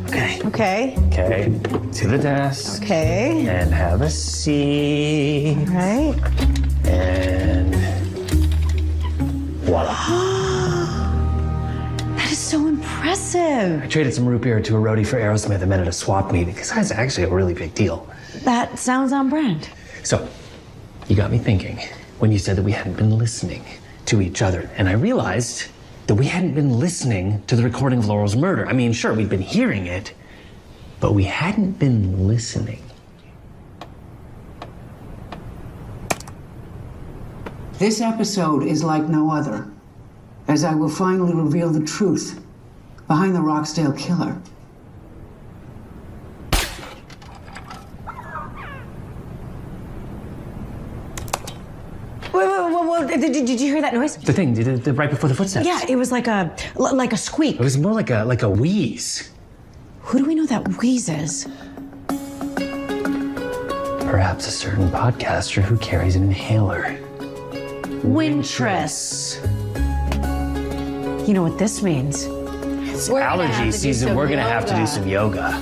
Speaker 3: Okay.
Speaker 2: Okay.
Speaker 3: Okay. To the desk.
Speaker 2: Okay.
Speaker 3: And have a seat.
Speaker 2: All right.
Speaker 3: And voila.
Speaker 2: That is so impressive.
Speaker 3: I traded some root beer to a roadie for Aerosmith and met at a swap meet because that's actually a really big deal.
Speaker 2: That sounds on brand.
Speaker 3: So, you got me thinking when you said that we hadn't been listening to each other. And I realized that we hadn't been listening to the recording of Laurel's murder. I mean, sure, we'd been hearing it, but we hadn't been listening.
Speaker 10: This episode is like no other, as I will finally reveal the truth behind the Roxdale killer.
Speaker 2: Wait. Did you hear that noise?
Speaker 3: The thing, right before the footsteps.
Speaker 2: Yeah, it was like a squeak.
Speaker 3: It was more like a wheeze.
Speaker 2: Who do we know that wheezes?
Speaker 3: Perhaps a certain podcaster who carries an inhaler.
Speaker 2: Wintress. You know what this means?
Speaker 3: It's allergy season. We're gonna have to do some yoga.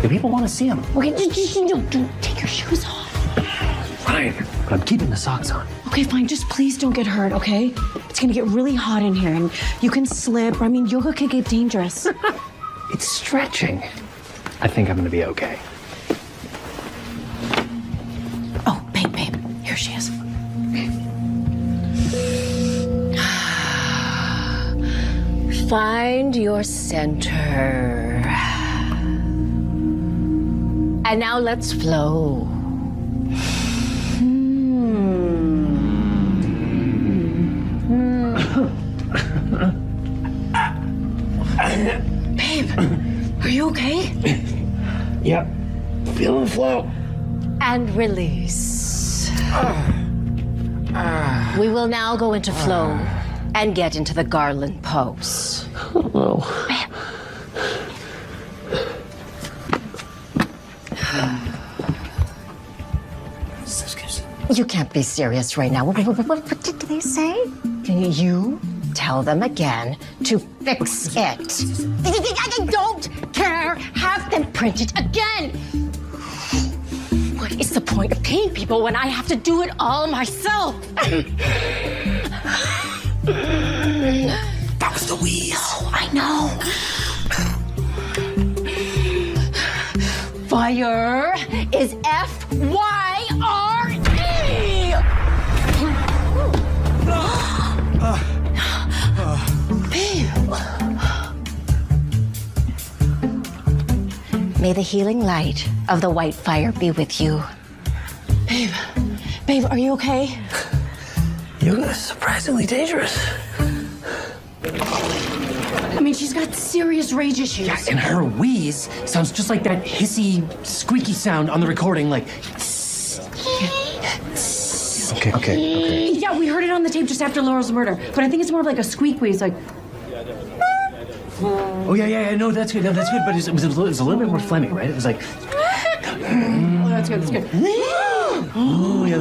Speaker 3: Do people want to see him?
Speaker 2: Okay, don't take your shoes off.
Speaker 3: Fine, but I'm keeping the socks on.
Speaker 2: Okay, fine. Just please don't get hurt, okay? It's gonna get really hot in here and you can slip. I mean, yoga can get dangerous.
Speaker 3: It's stretching. I think I'm gonna be okay.
Speaker 2: Oh, babe, here she is.
Speaker 4: Find your center. And now let's flow.
Speaker 2: Babe, are you okay?
Speaker 3: Yep, feeling flow.
Speaker 4: And release. We will now go into flow and get into the garland pose.
Speaker 3: Oh.
Speaker 4: You can't be serious right now. What did they say? You tell them again to fix it. I don't care. Have them print it again. What is the point of paying people when I have to do it all myself?
Speaker 3: That was the wheeze.
Speaker 4: Oh, I know. Fire is F-Y-R-E! May the healing light of the white fire be with you.
Speaker 2: Babe, are you okay?
Speaker 3: Yoga is surprisingly dangerous.
Speaker 2: I mean, she's got serious rage issues.
Speaker 3: Yeah, and her wheeze sounds just like that hissy, squeaky sound on the recording, like. please. Okay.
Speaker 2: Yeah, we heard it on the tape just after Laurel's murder, but I think it's more of like a squeak wheeze, like.
Speaker 3: Oh, yeah. No, that's good. But it was a little bit more phlegmy, right? It was like.
Speaker 2: Oh, that's good.
Speaker 3: Oh, yeah.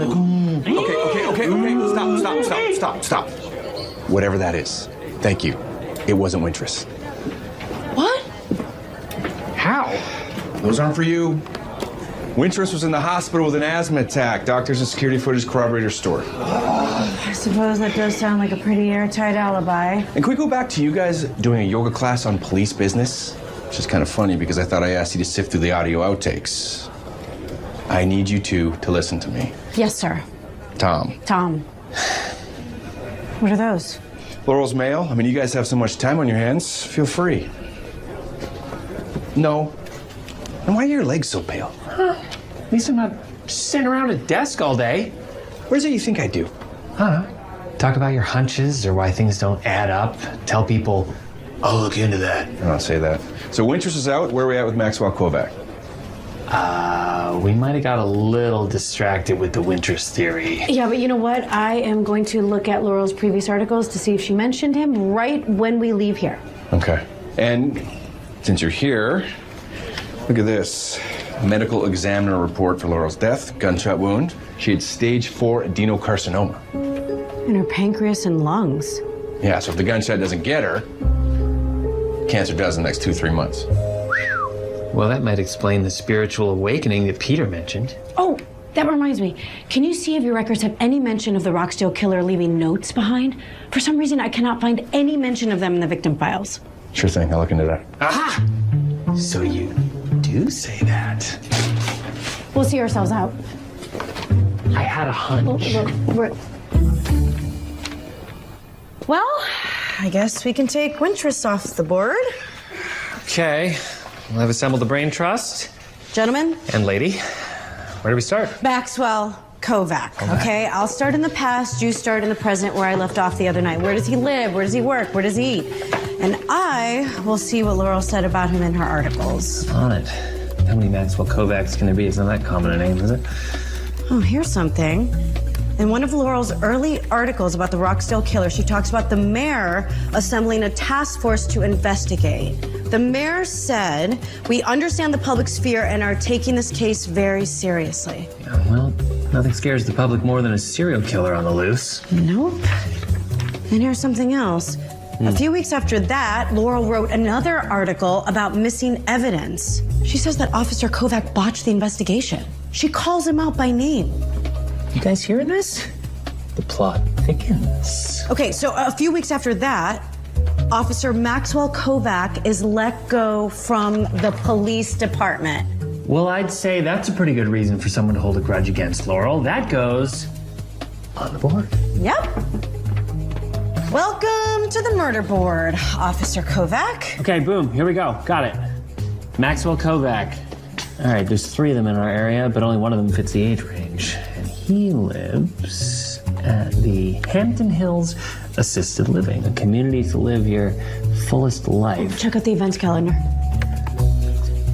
Speaker 8: Okay. Stop. Whatever that is, thank you. It wasn't Wintress.
Speaker 2: What?
Speaker 16: How?
Speaker 8: Those aren't for you. Wintress was in the hospital with an asthma attack. Doctors and security footage corroborate her story.
Speaker 2: I suppose that does sound like a pretty airtight alibi.
Speaker 8: And can we go back to you guys doing a yoga class on police business? Which is kind of funny because I thought I asked you to sift through the audio outtakes. I need you two to listen to me.
Speaker 2: Yes, sir.
Speaker 8: Tom.
Speaker 2: What are those?
Speaker 8: Laurel's mail. I mean, you guys have so much time on your hands. Feel free. No. And why are your legs so pale?
Speaker 3: At least I'm not sitting around a desk all day.
Speaker 8: What is it you think I do?
Speaker 3: Talk about your hunches or why things don't add up. Tell people, I'll look into that.
Speaker 8: I don't say that. So Wintress is out. Where are we at with Maxwell Kovac?
Speaker 3: We might have got a little distracted with the Wintress theory.
Speaker 2: Yeah, but you know what? I am going to look at Laurel's previous articles to see if she mentioned him right when we leave here.
Speaker 8: Okay. And since you're here, look at this. Medical examiner report for Laurel's death, gunshot wound. She had stage 4 adenocarcinoma.
Speaker 2: In her pancreas and lungs.
Speaker 8: Yeah, so if the gunshot doesn't get her, cancer does in the next 2-3 months.
Speaker 3: Well, that might explain the spiritual awakening that Peter mentioned.
Speaker 2: Oh, that reminds me. Can you see if your records have any mention of the Roxdale killer leaving notes behind? For some reason, I cannot find any mention of them in the victim files.
Speaker 8: Sure thing, I'll look into that.
Speaker 3: Aha! So you do say that.
Speaker 2: We'll see ourselves out.
Speaker 3: I had a hunch.
Speaker 2: Well, I guess we can take Wintress off the board.
Speaker 3: Okay. Well, I've assembled the brain trust.
Speaker 2: Gentlemen.
Speaker 3: And lady. Where do we start?
Speaker 2: Maxwell Kovac. Okay, I'll start in the past, you start in the present where I left off the other night. Where does he live? Where does he work? Where does he eat? And I will see what Laurel said about him in her articles.
Speaker 3: On it. How many Maxwell Kovacs can there be? It's not that common a name, is it?
Speaker 2: Oh, here's something. In one of Laurel's early articles about the Roxdale killer, she talks about the mayor assembling a task force to investigate. The mayor said, "We understand the public's fear and are taking this case very seriously."
Speaker 3: Yeah, well, nothing scares the public more than a serial killer on the loose.
Speaker 2: Nope. And here's something else. A few weeks after that, Laurel wrote another article about missing evidence. She says that Officer Kovac botched the investigation. She calls him out by name.
Speaker 3: You guys hearing this? The plot thickens.
Speaker 2: Okay, so a few weeks after that, Officer Maxwell Kovac is let go from the police department.
Speaker 3: Well, I'd say that's a pretty good reason for someone to hold a grudge against Laurel. That goes on the board.
Speaker 2: Yep. Welcome to the murder board, Officer Kovac.
Speaker 3: Okay, boom, here we go. Got it. Maxwell Kovac. All right, there's 3 of them in our area, but only one of them fits the age range. And he lives at the Hampton Hills Assisted Living, a community to live your fullest life.
Speaker 2: Check out the events calendar.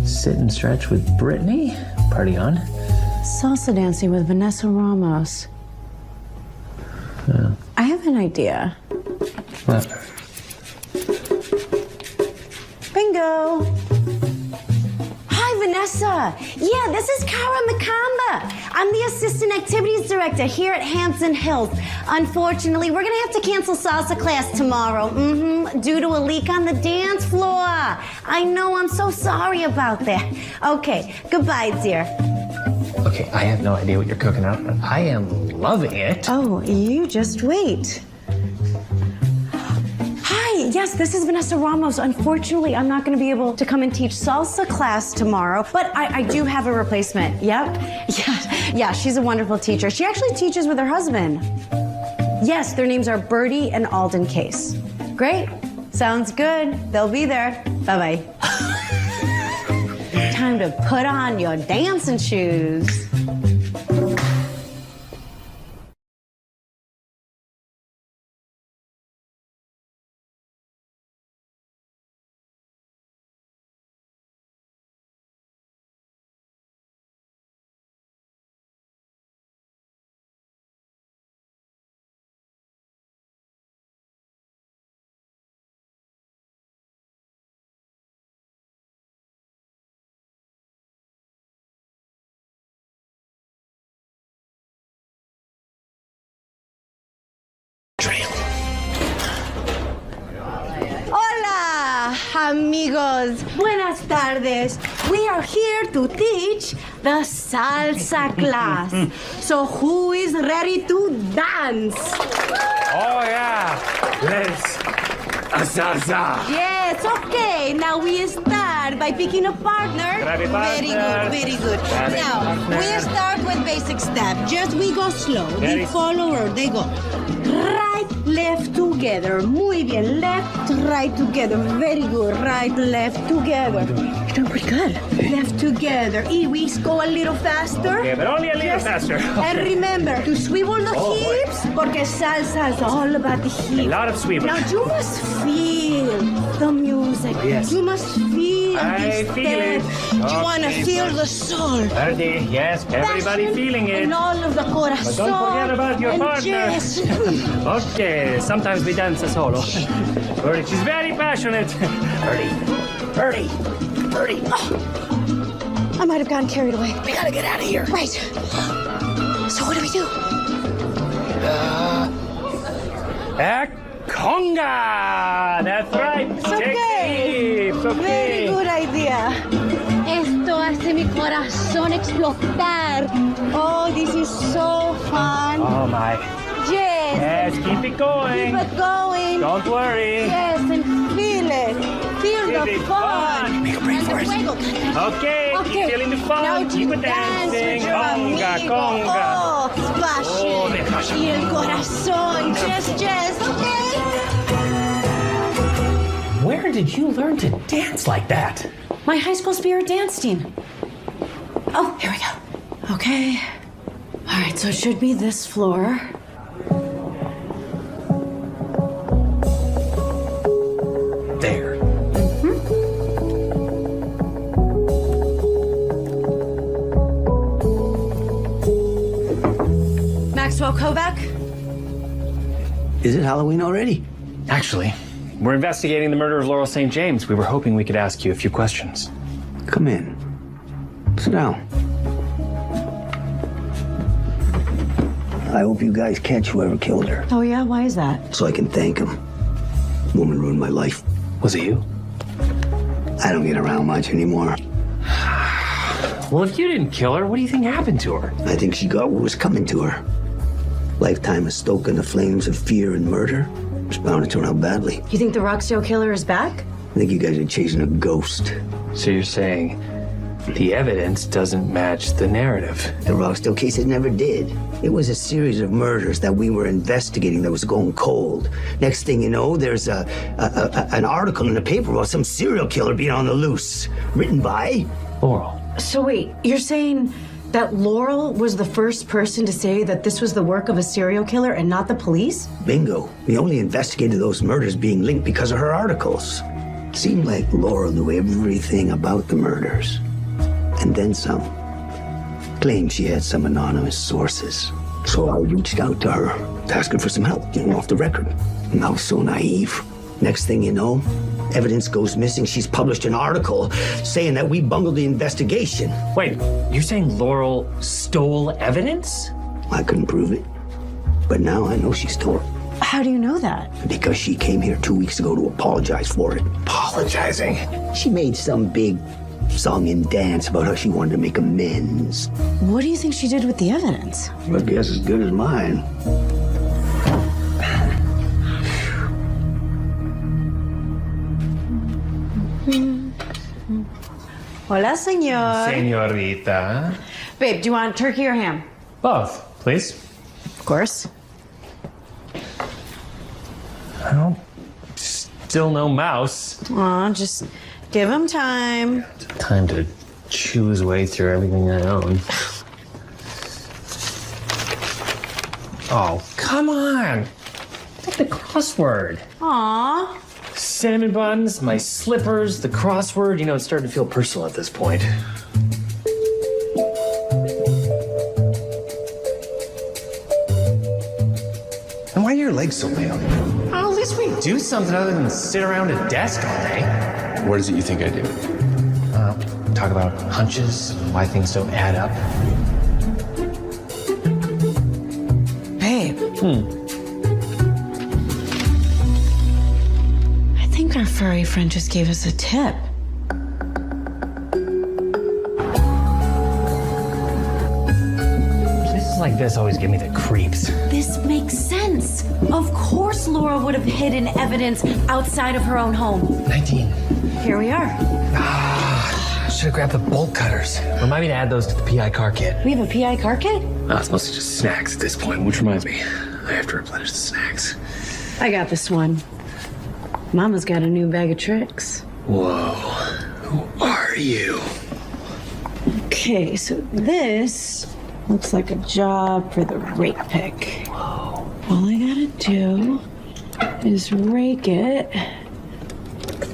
Speaker 3: Sit and stretch with Brittany. Party on.
Speaker 2: Salsa dancing with Vanessa Ramos.
Speaker 3: Yeah.
Speaker 2: I have an idea.
Speaker 3: What?
Speaker 2: Bingo. Hi, Vanessa. Yeah, this is Cara Makamba. I'm the Assistant Activities Director here at Hampton Hills. Unfortunately, we're gonna have to cancel salsa class tomorrow, due to a leak on the dance floor. I know, I'm so sorry about that. Okay, goodbye, dear.
Speaker 3: Okay, I have no idea what you're cooking up, but I am loving it.
Speaker 2: Oh, you just wait. Hi, yes, this is Vanessa Ramos. Unfortunately, I'm not going to be able to come and teach salsa class tomorrow, but I do have a replacement. Yep. Yeah, she's a wonderful teacher. She actually teaches with her husband. Yes, their names are Birdie and Alden Case. Great. Sounds good. They'll be there. Bye-bye. Time to put on your dancing shoes.
Speaker 18: amigos. Buenas tardes. We are here to teach the salsa class. So who is ready to dance?
Speaker 3: Oh, yeah. Let's salsa.
Speaker 18: Yes, okay. Now we start by picking a partner.
Speaker 3: Grab a
Speaker 18: Very good,
Speaker 3: partner.
Speaker 18: very good.
Speaker 3: Grab a
Speaker 18: Now,
Speaker 3: partner.
Speaker 18: we start with basic step. Just we go slow.
Speaker 3: Very
Speaker 18: The follower, they go right, left together. Muy bien. Left, right together. Very good. Right, left together. You're doing pretty good. Left together. Y we go a little faster.
Speaker 3: Okay, but only a little faster.
Speaker 18: And remember to swivel the
Speaker 3: Oh, boy.
Speaker 18: hips, porque salsa is all about the hips.
Speaker 3: A lot of swivel.
Speaker 18: Now you must feel the music.
Speaker 3: Yes.
Speaker 18: You must feel
Speaker 3: I
Speaker 18: the
Speaker 3: feel
Speaker 18: step.
Speaker 3: it.
Speaker 18: You want to
Speaker 3: Okay,
Speaker 18: feel
Speaker 3: fine.
Speaker 18: the soul.
Speaker 3: Ready? Yes, everybody
Speaker 18: Passion
Speaker 3: feeling it.
Speaker 18: And all of the corazón.
Speaker 3: But don't forget about your
Speaker 18: and
Speaker 3: partner.
Speaker 18: yes.
Speaker 3: Okay, sometimes we dance solo. Birdie, she's very passionate. Birdie.
Speaker 18: I might have gotten carried away.
Speaker 3: We gotta get out of here.
Speaker 18: Right. So what do we do?
Speaker 3: Conga! That's right.
Speaker 18: Okay.
Speaker 3: Take leaves. Okay.
Speaker 18: Very good idea. Esto hace mi corazón explotar. Oh, this is so fun.
Speaker 3: Oh my.
Speaker 18: Yes.
Speaker 3: Yes, keep it going.
Speaker 18: Keep it going.
Speaker 3: Don't worry.
Speaker 18: Yes, and feel it. Feel
Speaker 3: Feel
Speaker 18: the
Speaker 3: it.
Speaker 18: fun.
Speaker 3: Make a break for it.
Speaker 18: Okay.
Speaker 3: Okay, keep feeling the fun.
Speaker 18: Now
Speaker 3: Keep
Speaker 18: you
Speaker 3: it
Speaker 18: dance
Speaker 3: dancing.
Speaker 18: with your
Speaker 3: Conga,
Speaker 18: amigo.
Speaker 3: conga.
Speaker 18: Oh,
Speaker 3: Oh, de
Speaker 18: passion.
Speaker 3: passion.
Speaker 18: Y el corazón. Yes. Okay.
Speaker 3: Where did you learn to dance like that?
Speaker 2: My high school spirit dance team. Oh, here we go. Okay. All right, so it should be this floor.
Speaker 3: There.
Speaker 2: Maxwell Kovac?
Speaker 11: Is it Halloween already?
Speaker 3: Actually, we're investigating the murder of Laurel St. James. We were hoping we could ask you a few questions.
Speaker 11: Come in. Sit down. I hope you guys catch whoever killed her,
Speaker 2: Oh, yeah? Why is that?
Speaker 11: so I can thank him. Woman ruined my life.
Speaker 3: Was it you?
Speaker 11: I don't get around much anymore.
Speaker 3: Well, if you didn't kill her, what do you think happened to her?
Speaker 11: I think she got what was coming to her. Lifetime of stoking the flames of fear and murder. It's bound to turn out badly.
Speaker 2: You think the Rockdale killer is back?
Speaker 11: I think you guys are chasing a ghost.
Speaker 3: So you're saying the evidence doesn't match the narrative?
Speaker 11: The Rockdale case, it never did. It was a series of murders that we were investigating that was going cold. Next thing you know, there's an article in the paper about some serial killer being on the loose. Written by
Speaker 3: Laurel.
Speaker 2: So wait, you're saying that Laurel was the first person to say that this was the work of a serial killer and not the police?
Speaker 11: Bingo. We only investigated those murders being linked because of her articles. It seemed like Laurel knew everything about the murders. And then some. Claimed she had some anonymous sources. So I reached out to her to ask her for some help, off the record. And I was so naive. Next thing you know, evidence goes missing. She's published an article saying that we bungled the investigation.
Speaker 3: Wait, you're saying Laurel stole evidence?
Speaker 11: I couldn't prove it. But now I know she stole it.
Speaker 2: How do you know that?
Speaker 11: Because she came here 2 weeks ago to apologize for it.
Speaker 3: Apologizing?
Speaker 11: She made some big song and dance about how she wanted to make amends.
Speaker 2: What do you think she did with the evidence?
Speaker 11: Your guess is as good as mine.
Speaker 2: Hola, senor.
Speaker 3: Señorita.
Speaker 2: Babe, do you want turkey or ham?
Speaker 3: Both, please.
Speaker 2: Of course.
Speaker 3: Well, still no mouse.
Speaker 2: Aw, just give him time.
Speaker 3: Time to chew his way through everything I own. Oh, come on. Take the crossword.
Speaker 2: Aw.
Speaker 3: Cinnamon buns, my slippers, the crossword. You know, it's starting to feel personal at this point.
Speaker 8: And why are your legs so pale?
Speaker 3: Well, at least we do something other than sit around a desk all day.
Speaker 8: What is it you think I do?
Speaker 3: Talk about hunches, why things don't add up.
Speaker 2: Babe. I think think our furry friend just gave us a tip.
Speaker 3: Places like this always give me the creeps.
Speaker 4: This makes sense. Of course Laura would have hidden evidence outside of her own home.
Speaker 3: 19.
Speaker 4: Here we are.
Speaker 3: Should have grabbed the bolt cutters. Remind me to add those to the PI car kit.
Speaker 4: We have a PI car kit?
Speaker 3: Oh, it's mostly just snacks at this point, which reminds me, I have to replenish the snacks.
Speaker 2: I got this one. Mama's got a new bag of tricks.
Speaker 3: Whoa. Who are you?
Speaker 2: Okay, so this looks like a job for the rake pick.
Speaker 3: Whoa.
Speaker 2: All I gotta do is rake it.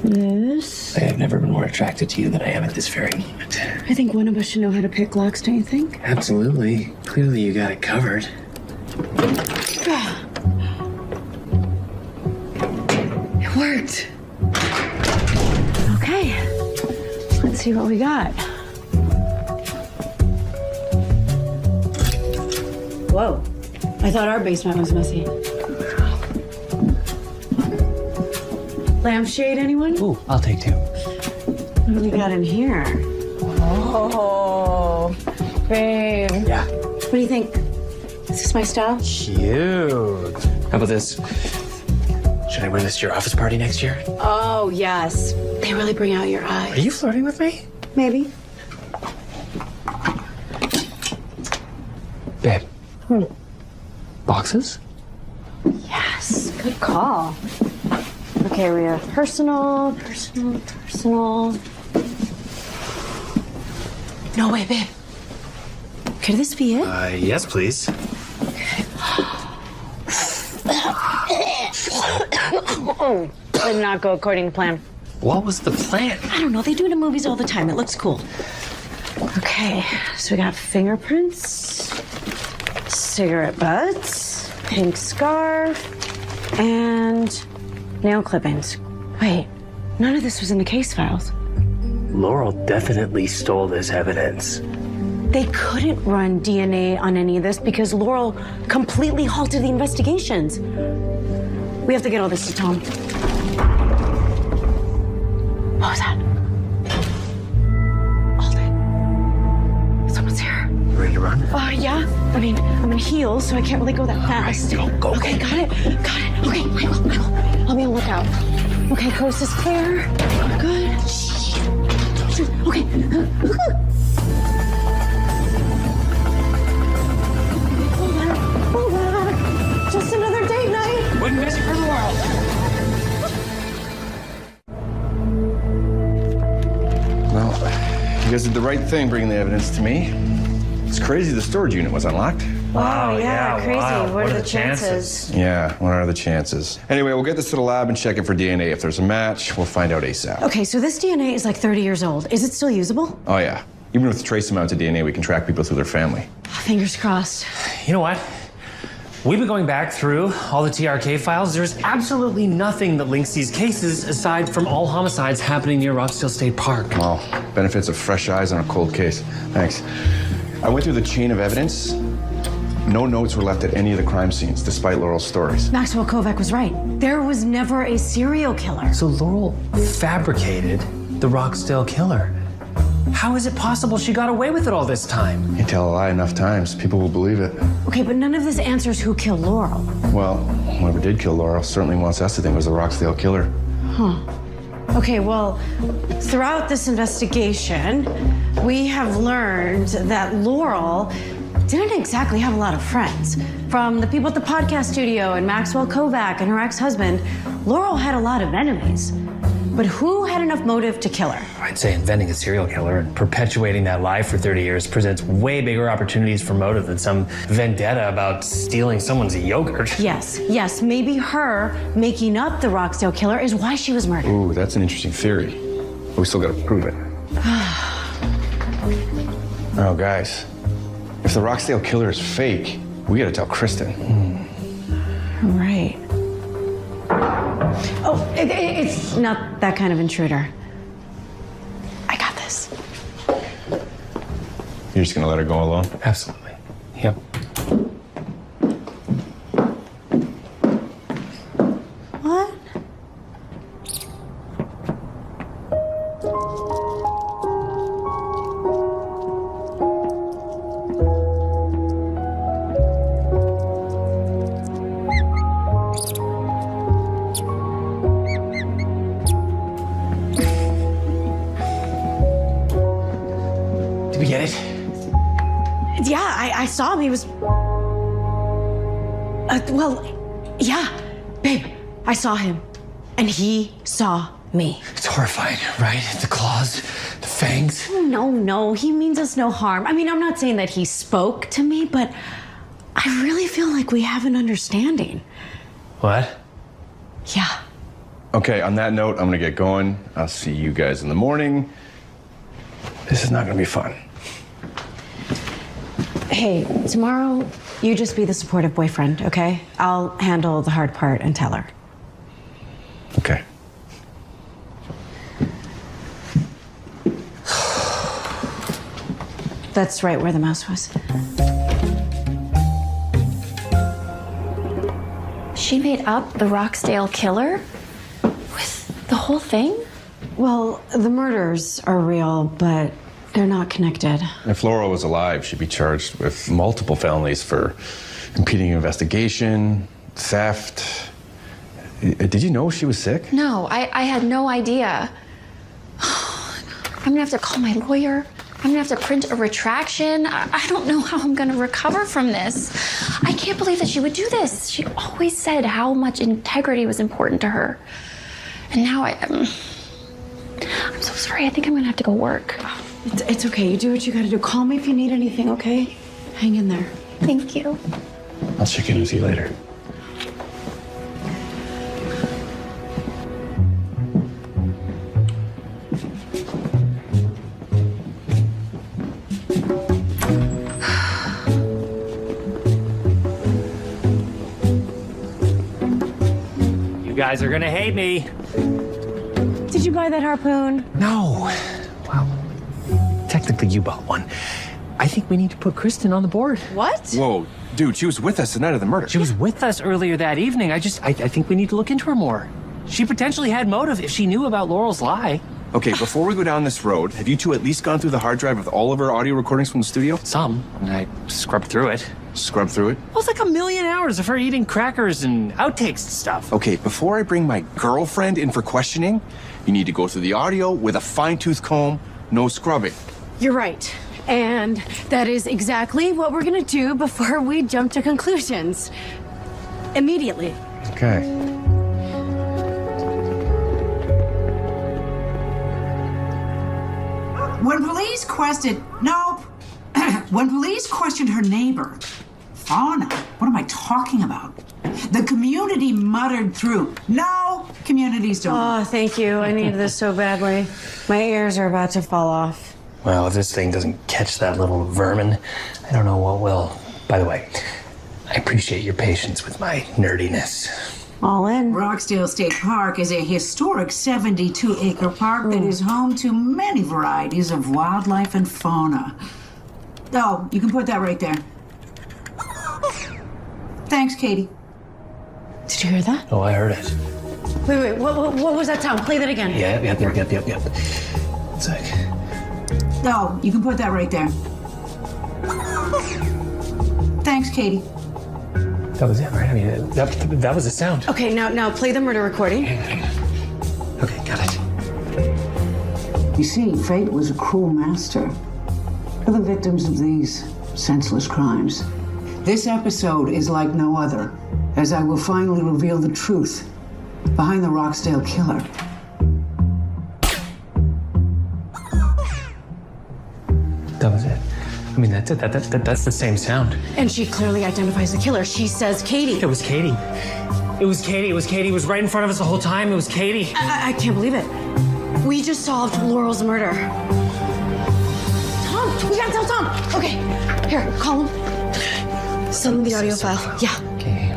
Speaker 2: This.
Speaker 3: I have never been more attracted to you than I am at this very moment.
Speaker 2: I think one of us should know how to pick locks, don't you think?
Speaker 3: Absolutely. Clearly you got it covered.
Speaker 2: It worked. Okay, let's see what we got. Whoa, I thought our basement was messy. Lampshade, anyone?
Speaker 3: Ooh, I'll take 2.
Speaker 2: What do we got in here? Oh, babe.
Speaker 3: Yeah.
Speaker 2: What do you think? Is this my style?
Speaker 3: Cute. How about this? Should I wear this to your office party next year?
Speaker 2: Oh, yes. They really bring out your eyes.
Speaker 3: Are you flirting with me?
Speaker 2: Maybe.
Speaker 3: Babe. Boxes?
Speaker 2: Yes, good call. Okay, we have personal. No way, babe. Could this be it?
Speaker 3: Yes, please.
Speaker 2: Did not go according to plan.
Speaker 3: What was the plan?
Speaker 2: I don't know. They do it in movies all the time. It looks cool. Okay, so we got fingerprints, cigarette butts, pink scarf, and nail clippings. Wait, none of this was in the case files.
Speaker 3: Laurel definitely stole this evidence.
Speaker 2: They couldn't run DNA on any of this because Laurel completely halted the investigations. We have to get all this to Tom. What was that? Alden. Someone's here.
Speaker 3: Ready to run?
Speaker 2: Yeah. I mean, I'm in heels, so I can't really go that fast.
Speaker 3: All right, go.
Speaker 2: Okay, got it. Okay, I will. I'll be on the lookout. Okay, coast is clear. Good. Okay. Hold on. Just another date night.
Speaker 3: Wouldn't miss it for the world.
Speaker 8: Well, you guys did the right thing bringing the evidence to me. It's crazy the storage unit was unlocked.
Speaker 2: Wow, yeah, crazy.
Speaker 3: wow.
Speaker 2: What are the chances?
Speaker 8: Yeah, what are the chances? Anyway, we'll get this to the lab and check it for DNA. If there's a match, we'll find out ASAP.
Speaker 2: Okay, so this DNA is like 30 years old. Is it still usable?
Speaker 8: Oh, yeah. Even with trace amounts of DNA, we can track people through their family.
Speaker 2: Fingers crossed.
Speaker 3: You know what? We've been going back through all the TRK files. There's absolutely nothing that links these cases aside from all homicides happening near Rockdale State Park.
Speaker 8: Well, benefits of fresh eyes on a cold case. Thanks. I went through the chain of evidence. No notes were left at any of the crime scenes, despite Laurel's stories.
Speaker 2: Maxwell Kovac was right. There was never a serial killer.
Speaker 3: So Laurel fabricated the Rockdale killer. How is it possible she got away with it all this time?
Speaker 8: You tell a lie enough times, people will believe it.
Speaker 2: Okay, but none of this answers who killed Laurel.
Speaker 8: Well, whoever did kill Laurel certainly wants us to think it was the Rockdale killer.
Speaker 2: Huh. Okay, well, throughout this investigation, we have learned that Laurel didn't exactly have a lot of friends. From the people at the podcast studio and Maxwell Kovac and her ex-husband, Laurel had a lot of enemies. But who had enough motive to kill her?
Speaker 3: I'd say inventing a serial killer and perpetuating that lie for 30 years presents way bigger opportunities for motive than some vendetta about stealing someone's yogurt.
Speaker 2: Yes, maybe her making up the Rockdale killer is why she was murdered.
Speaker 8: Ooh, that's an interesting theory. But we still gotta prove it. Oh, guys. If the Rockdale killer is fake, we gotta tell Kristen.
Speaker 2: Right. Oh, it's not that kind of intruder. I got this.
Speaker 8: You're just gonna let her go alone?
Speaker 3: Absolutely. Yep.
Speaker 2: What?
Speaker 3: Did we get it?
Speaker 2: Yeah, I saw him. He was. Well, yeah, babe, I saw him, and he saw me.
Speaker 3: It's horrifying, right? The claws, the fangs.
Speaker 2: No, he means us no harm. I mean, I'm not saying that he spoke to me, but I really feel like we have an understanding.
Speaker 3: What?
Speaker 2: Yeah.
Speaker 8: Okay, on that note, I'm gonna get going. I'll see you guys in the morning. This is not gonna be fun.
Speaker 2: Hey, tomorrow, you just be the supportive boyfriend, okay? I'll handle the hard part and tell her.
Speaker 8: Okay.
Speaker 2: That's right where the mouse was.
Speaker 19: She made up the Roxdale killer? With the whole thing?
Speaker 2: Well, the murders are real, but they're not connected.
Speaker 8: If Laurel was alive, she'd be charged with multiple felonies for impeding an investigation, theft. Did you know she was sick?
Speaker 19: No, I had no idea. I'm gonna have to call my lawyer. I'm gonna have to print a retraction. I don't know how I'm gonna recover from this. I can't believe that she would do this. She always said how much integrity was important to her. And now I'm so sorry. I think I'm gonna have to go work.
Speaker 2: It's okay. You do what you gotta do. Call me if you need anything, okay? Hang in there.
Speaker 19: Thank you.
Speaker 8: I'll check in with you later.
Speaker 3: You guys are gonna hate me.
Speaker 2: Did you buy that harpoon?
Speaker 3: No. Well, technically you bought one. I think we need to put Kristen on the board.
Speaker 2: What?
Speaker 8: Whoa, dude, she was with us the night of the murder.
Speaker 3: She was with us earlier that evening. I think we need to look into her more. She potentially had motive if she knew about Laurel's lie.
Speaker 8: Okay, before we go down this road, have you two at least gone through the hard drive with all of our audio recordings from the studio?
Speaker 3: Some. And I scrubbed through it.
Speaker 8: Scrubbed through it?
Speaker 3: Well, it's like 1,000,000 hours of her eating crackers and outtakes and stuff.
Speaker 8: Okay, before I bring my girlfriend in for questioning, you need to go through the audio with a fine-tooth comb, no scrubbing.
Speaker 2: You're right. And that is exactly what we're gonna do before we jump to conclusions. Immediately.
Speaker 8: Okay.
Speaker 10: When police questioned, nope. When police questioned her neighbor, Fauna, what am I talking about? The community muttered through, no, communities don't.
Speaker 2: Oh, thank you. I need this so badly. My ears are about to fall off.
Speaker 3: Well, if this thing doesn't catch that little vermin, I don't know what will. By the way, I appreciate your patience with my nerdiness.
Speaker 2: All in.
Speaker 10: Roxdale State Park is a historic 72-acre park that is home to many varieties of wildlife and fauna. Oh, you can put that right there. Thanks, Katie.
Speaker 2: Did you hear that?
Speaker 3: Oh, I heard it.
Speaker 2: Wait, what was that sound? Play that again.
Speaker 3: Yep. It's like...
Speaker 10: Oh, you can put that right there. Thanks, Katie.
Speaker 3: That was it, right? I mean, that was the sound.
Speaker 2: Okay, now play the murder recording.
Speaker 3: Okay, got it.
Speaker 10: You see, fate was a cruel master for the victims of these senseless crimes. This episode is like no other, as I will finally reveal the truth behind the Roxdale killer.
Speaker 3: That was it. I mean, that's it. That's the same sound.
Speaker 2: And she clearly identifies the killer. She says Katie.
Speaker 3: It was Katie. It was Katie. It was right in front of us the whole time. It was Katie.
Speaker 2: I can't believe it. We just solved Laurel's murder. Tom, we gotta tell Tom. Okay, here, call him. Send him the audio file. Yeah.
Speaker 3: Okay.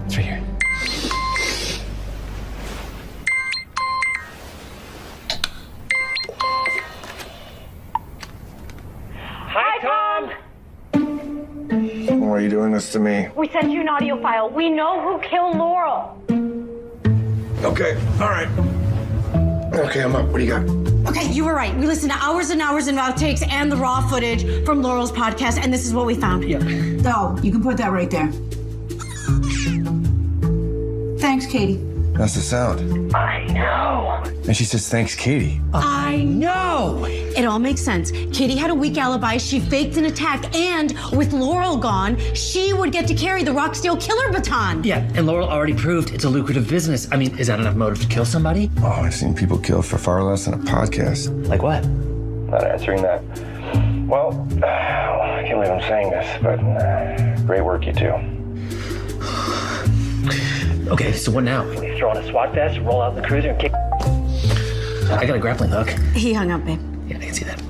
Speaker 3: It's right here.
Speaker 20: Hi, Tom.
Speaker 8: Why are you doing this to me?
Speaker 20: We sent you an audio file. We know who killed Laurel.
Speaker 8: Okay, all right. Okay, I'm up. What do you got?
Speaker 2: Okay, you were right. We listened to hours and hours of outtakes and the raw footage from Laurel's podcast, and this is what we found.
Speaker 3: Yeah.
Speaker 10: Oh, you can put that right there. Thanks, Katie.
Speaker 8: That's the sound.
Speaker 3: I know.
Speaker 8: And she says, thanks, Katie.
Speaker 18: I know. It all makes sense. Katie had a weak alibi. She faked an attack, and with Laurel gone, she would get to carry the Roxdale killer baton.
Speaker 3: Yeah, and Laurel already proved it's a lucrative business. I mean, is that enough motive to kill somebody?
Speaker 8: Oh, I've seen people killed for far less than a podcast.
Speaker 3: Like what?
Speaker 21: Not answering that. Well, I can't believe I'm saying this, but great work, you two.
Speaker 3: Okay, so what now? We throw on a SWAT vest, roll out in the cruiser, and kick. I got a grappling hook.
Speaker 18: He hung up, babe.
Speaker 3: Yeah, I can see that.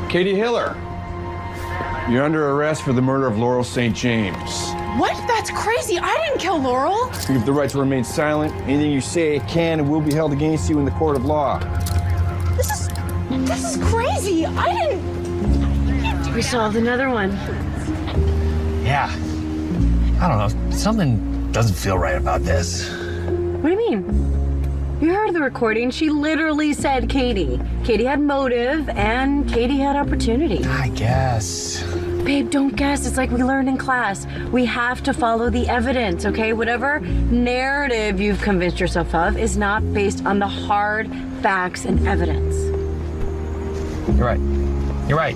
Speaker 8: Katie Hiller, you're under arrest for the murder of Laurel St. James.
Speaker 15: What? That's crazy. I didn't kill Laurel.
Speaker 8: You have the right to remain silent. Anything you say can and will be held against you in the court of law.
Speaker 15: This is crazy. I didn't.
Speaker 18: We solved another one.
Speaker 3: Yeah. I don't know. Something doesn't feel right about this.
Speaker 18: What do you mean? You heard the recording. She literally said Katie. Katie had motive, and Katie had opportunity.
Speaker 3: I guess.
Speaker 18: Babe, don't guess. It's like we learned in class. We have to follow the evidence, okay? Whatever narrative you've convinced yourself of is not based on the hard facts and evidence.
Speaker 3: You're right. You're right.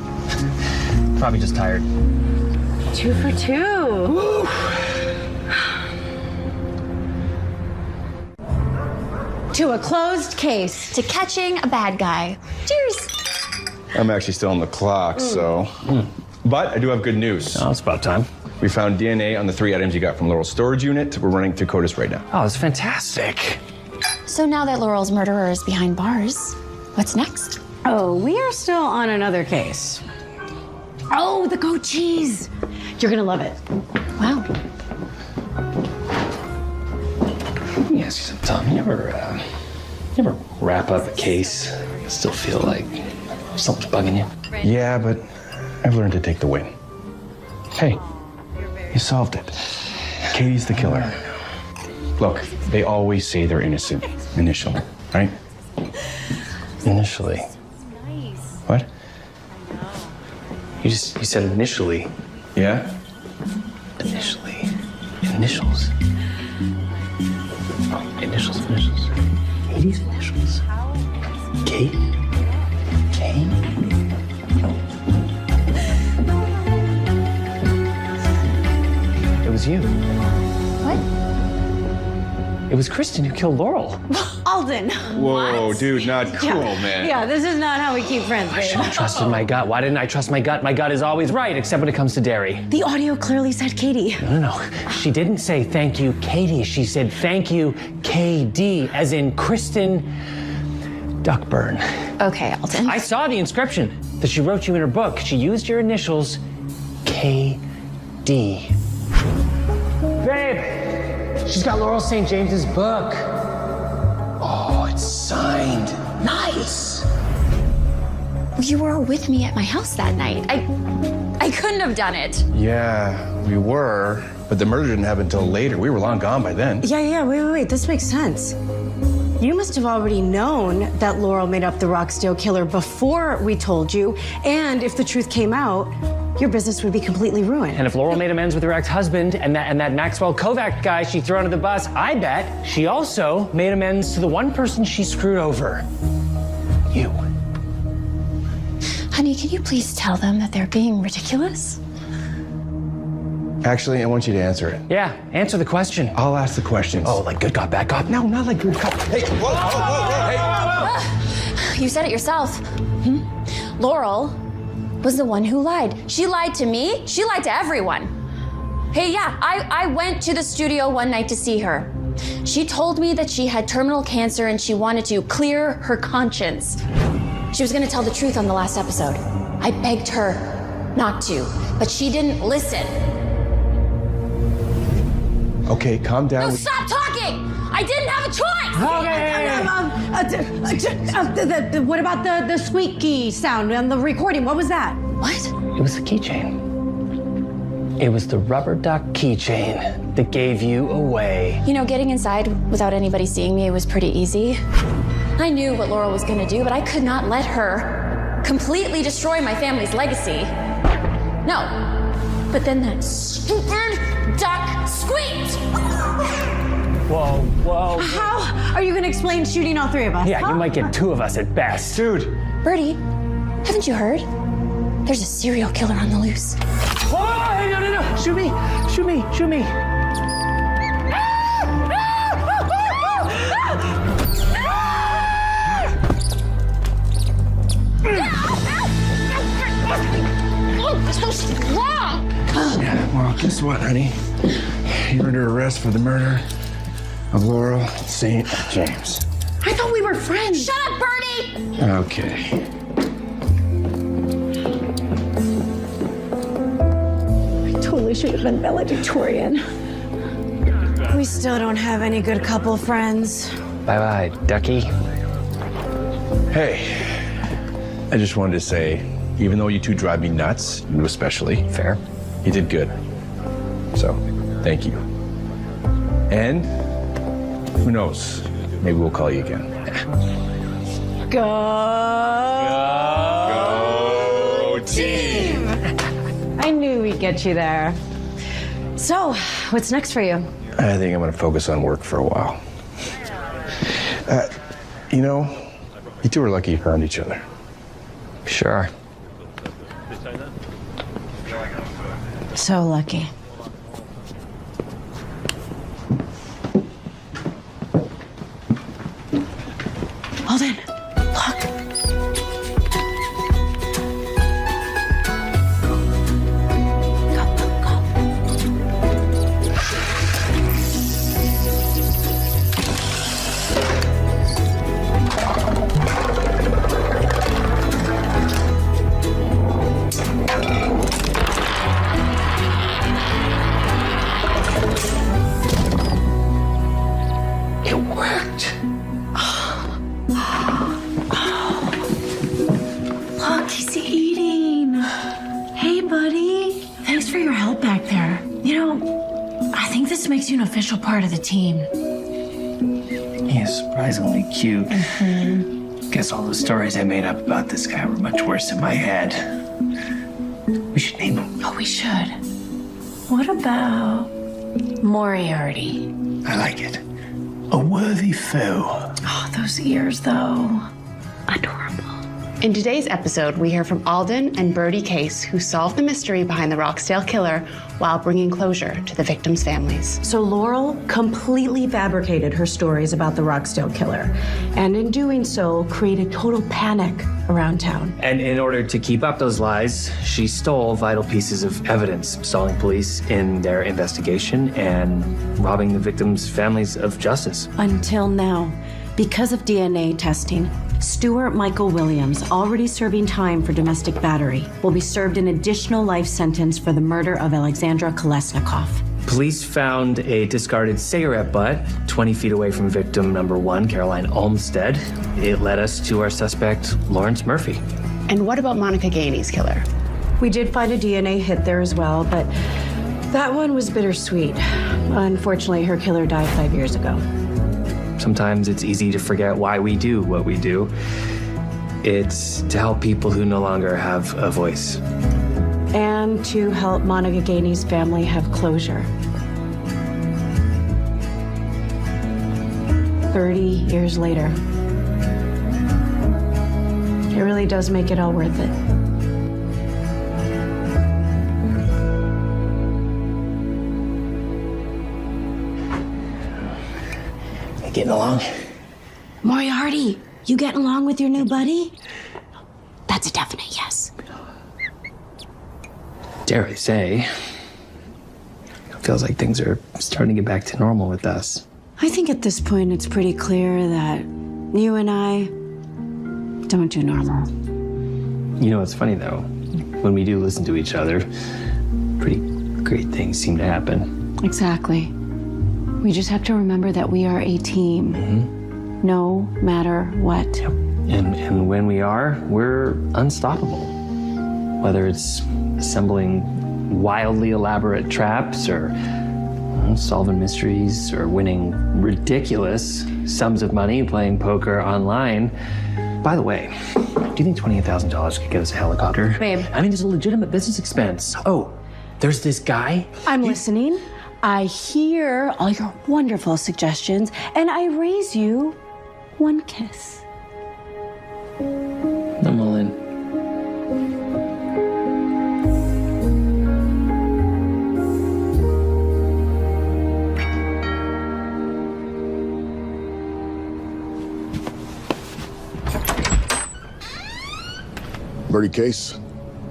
Speaker 3: Probably just tired.
Speaker 18: 2 for 2.
Speaker 3: Woo.
Speaker 18: To a closed case.
Speaker 19: To catching a bad guy. Cheers.
Speaker 8: I'm actually still on the clock, so. But I do have good news.
Speaker 3: Oh, it's about time.
Speaker 8: We found DNA on the 3 items you got from Laurel's storage unit. We're running through CODIS right now.
Speaker 3: Oh, it's fantastic.
Speaker 19: So now that Laurel's murderer is behind bars, what's next?
Speaker 18: Oh, we are still on another case. Oh, the goat cheese. You're gonna love it.
Speaker 19: Wow.
Speaker 3: Let me ask you something, Tom. You ever wrap up a case and still feel like something's bugging you?
Speaker 8: Yeah, but I've learned to take the win. Hey, you solved it. Katie's the killer. Look, they always say they're innocent initially, right?
Speaker 3: Initially.
Speaker 8: What?
Speaker 3: You said initially.
Speaker 8: Yeah?
Speaker 3: Initially. Initials. Oh, initials. Katie's initials. Kate? Kane? It was you.
Speaker 19: What?
Speaker 3: It was Kristen who killed Laurel.
Speaker 18: Alden.
Speaker 8: Whoa, dude, not cool, man.
Speaker 18: Yeah, this is not how we keep friends,
Speaker 3: I
Speaker 18: babe.
Speaker 3: should have trusted my gut. Why didn't I trust my gut? My gut is always right, except when it comes to dairy.
Speaker 18: The audio clearly said Katie.
Speaker 3: No. She didn't say thank you, Katie. She said thank you, KD, as in Kristen Duckburn.
Speaker 19: Okay, Alden.
Speaker 3: I saw the inscription that she wrote you in her book. She used your initials, KD. Babe, she's got Laurel St. James's book. Oh, it's signed. Nice.
Speaker 19: You were with me at my house that night. I couldn't have done it.
Speaker 8: Yeah, we were, but the murder didn't happen until later. We were long gone by then.
Speaker 18: Yeah, wait. This makes sense. You must have already known that Laurel made up the Roxdale killer before we told you, and if the truth came out, your business would be completely ruined.
Speaker 3: And if Laurel made amends with her ex-husband and that Maxwell Kovac guy she threw under the bus, I bet she also made amends to the one person she screwed over. You.
Speaker 19: Honey, can you please tell them that they're being ridiculous?
Speaker 8: Actually, I want you to answer it.
Speaker 3: Yeah, answer the question.
Speaker 8: I'll ask the questions.
Speaker 3: Oh, like good cop, bad cop?
Speaker 8: No, not like good cop. Hey, whoa, hey.
Speaker 19: You said it yourself. Laurel was the one who lied. She lied to me. She lied to everyone. Hey, yeah, I went to the studio one night to see her. She told me that she had terminal cancer and she wanted to clear her conscience. She was gonna tell the truth on the last episode. I begged her not to, but she didn't listen.
Speaker 8: Okay, calm down.
Speaker 19: No, stop talking! I didn't have a choice!
Speaker 18: What about the squeaky sound on the recording? What was that?
Speaker 19: What?
Speaker 3: It was the keychain. It was the rubber duck keychain that gave you away.
Speaker 19: You know, getting inside without anybody seeing me was pretty easy. I knew what Laurel was gonna do, but I could not let her completely destroy my family's legacy. No. But then that stupid duck squeaked.
Speaker 3: Whoa, whoa.
Speaker 2: How are you going to explain shooting all three of us?
Speaker 3: Yeah, you might get two of us at best.
Speaker 8: Dude.
Speaker 19: Birdie, haven't you heard? There's a serial killer on the loose.
Speaker 3: Oh, no. Shoot me. Shoot me. Shoot me.
Speaker 19: So strong.
Speaker 8: Yeah, well, guess what, honey? You're under arrest for the murder of Laurel St. James.
Speaker 19: I thought we were friends. Shut up, Birdie!
Speaker 8: Okay.
Speaker 2: I totally should have been valedictorian. We still don't have any good couple friends.
Speaker 3: Bye-bye, ducky.
Speaker 8: Hey, I just wanted to say, even though you two drive me nuts, you especially,
Speaker 3: fair,
Speaker 8: you did good. So, thank you. And who knows? Maybe we'll call you again.
Speaker 2: Go
Speaker 8: team!
Speaker 2: I knew we'd get you there. So, what's next for you?
Speaker 8: I think I'm gonna focus on work for a while. You two were lucky you found each other.
Speaker 3: Sure.
Speaker 2: So lucky. Alden, look. Look, he's eating. Hey, buddy. Thanks for your help back there. I think this makes you an official part of the team.
Speaker 3: He is surprisingly cute. Guess all the stories I made up about this guy were much worse in my head. We should name him.
Speaker 2: Oh, we should. What about Moriarty?
Speaker 3: I like it. A worthy foe.
Speaker 2: Oh, those ears, though. Adorable.
Speaker 15: In today's episode, we hear from Alden and Birdie Case, who solved the mystery behind the Roxdale killer while bringing closure to the victims' families.
Speaker 10: So Laurel completely fabricated her stories about the Roxdale killer, and in doing so, created total panic around town.
Speaker 3: And in order to keep up those lies, she stole vital pieces of evidence, stalling police in their investigation and robbing the victims' families of justice.
Speaker 10: Until now, because of DNA testing, Stuart Michael Williams, already serving time for domestic battery, will be served an additional life sentence for the murder of Alexandra Kolesnikov.
Speaker 3: Police found a discarded cigarette butt 20 feet away from victim number 1, Caroline Olmsted. It led us to our suspect, Lawrence Murphy.
Speaker 15: And what about Monica Gainey's killer?
Speaker 10: We did find a DNA hit there as well, but that one was bittersweet. Unfortunately, her killer died 5 years ago.
Speaker 3: Sometimes it's easy to forget why we do what we do. It's to help people who no longer have a voice.
Speaker 10: And to help Monica Gainey's family have closure. 30 years later. It really does make it all worth it.
Speaker 3: Getting along?
Speaker 10: Moriarty, you getting along with your new buddy? That's a definite yes.
Speaker 3: Dare I say, feels like things are starting to get back to normal with us.
Speaker 10: I think at this point it's pretty clear that you and I don't do normal.
Speaker 3: It's funny though. When we do listen to each other, pretty great things seem to happen.
Speaker 10: Exactly. We just have to remember that we are a team, no matter what.
Speaker 3: Yep. And when we are, we're unstoppable. Whether it's assembling wildly elaborate traps or solving mysteries or winning ridiculous sums of money playing poker online, By the way, do you think $28,000 could get us a helicopter?
Speaker 5: Babe.
Speaker 3: I mean, it's a legitimate business expense. Oh, there's this guy.
Speaker 5: I'm listening. I hear all your wonderful suggestions, and I raise you one kiss.
Speaker 3: I'm all in.
Speaker 1: Bertie Case,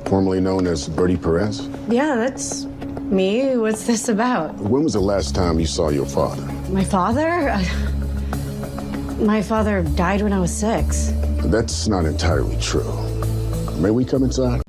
Speaker 1: formerly known as Bertie Perez.
Speaker 2: Yeah, that's me. What's this about?
Speaker 1: When was the last time you saw your father?
Speaker 2: My father? My father died when I was 6.
Speaker 1: That's not entirely true. May we come inside?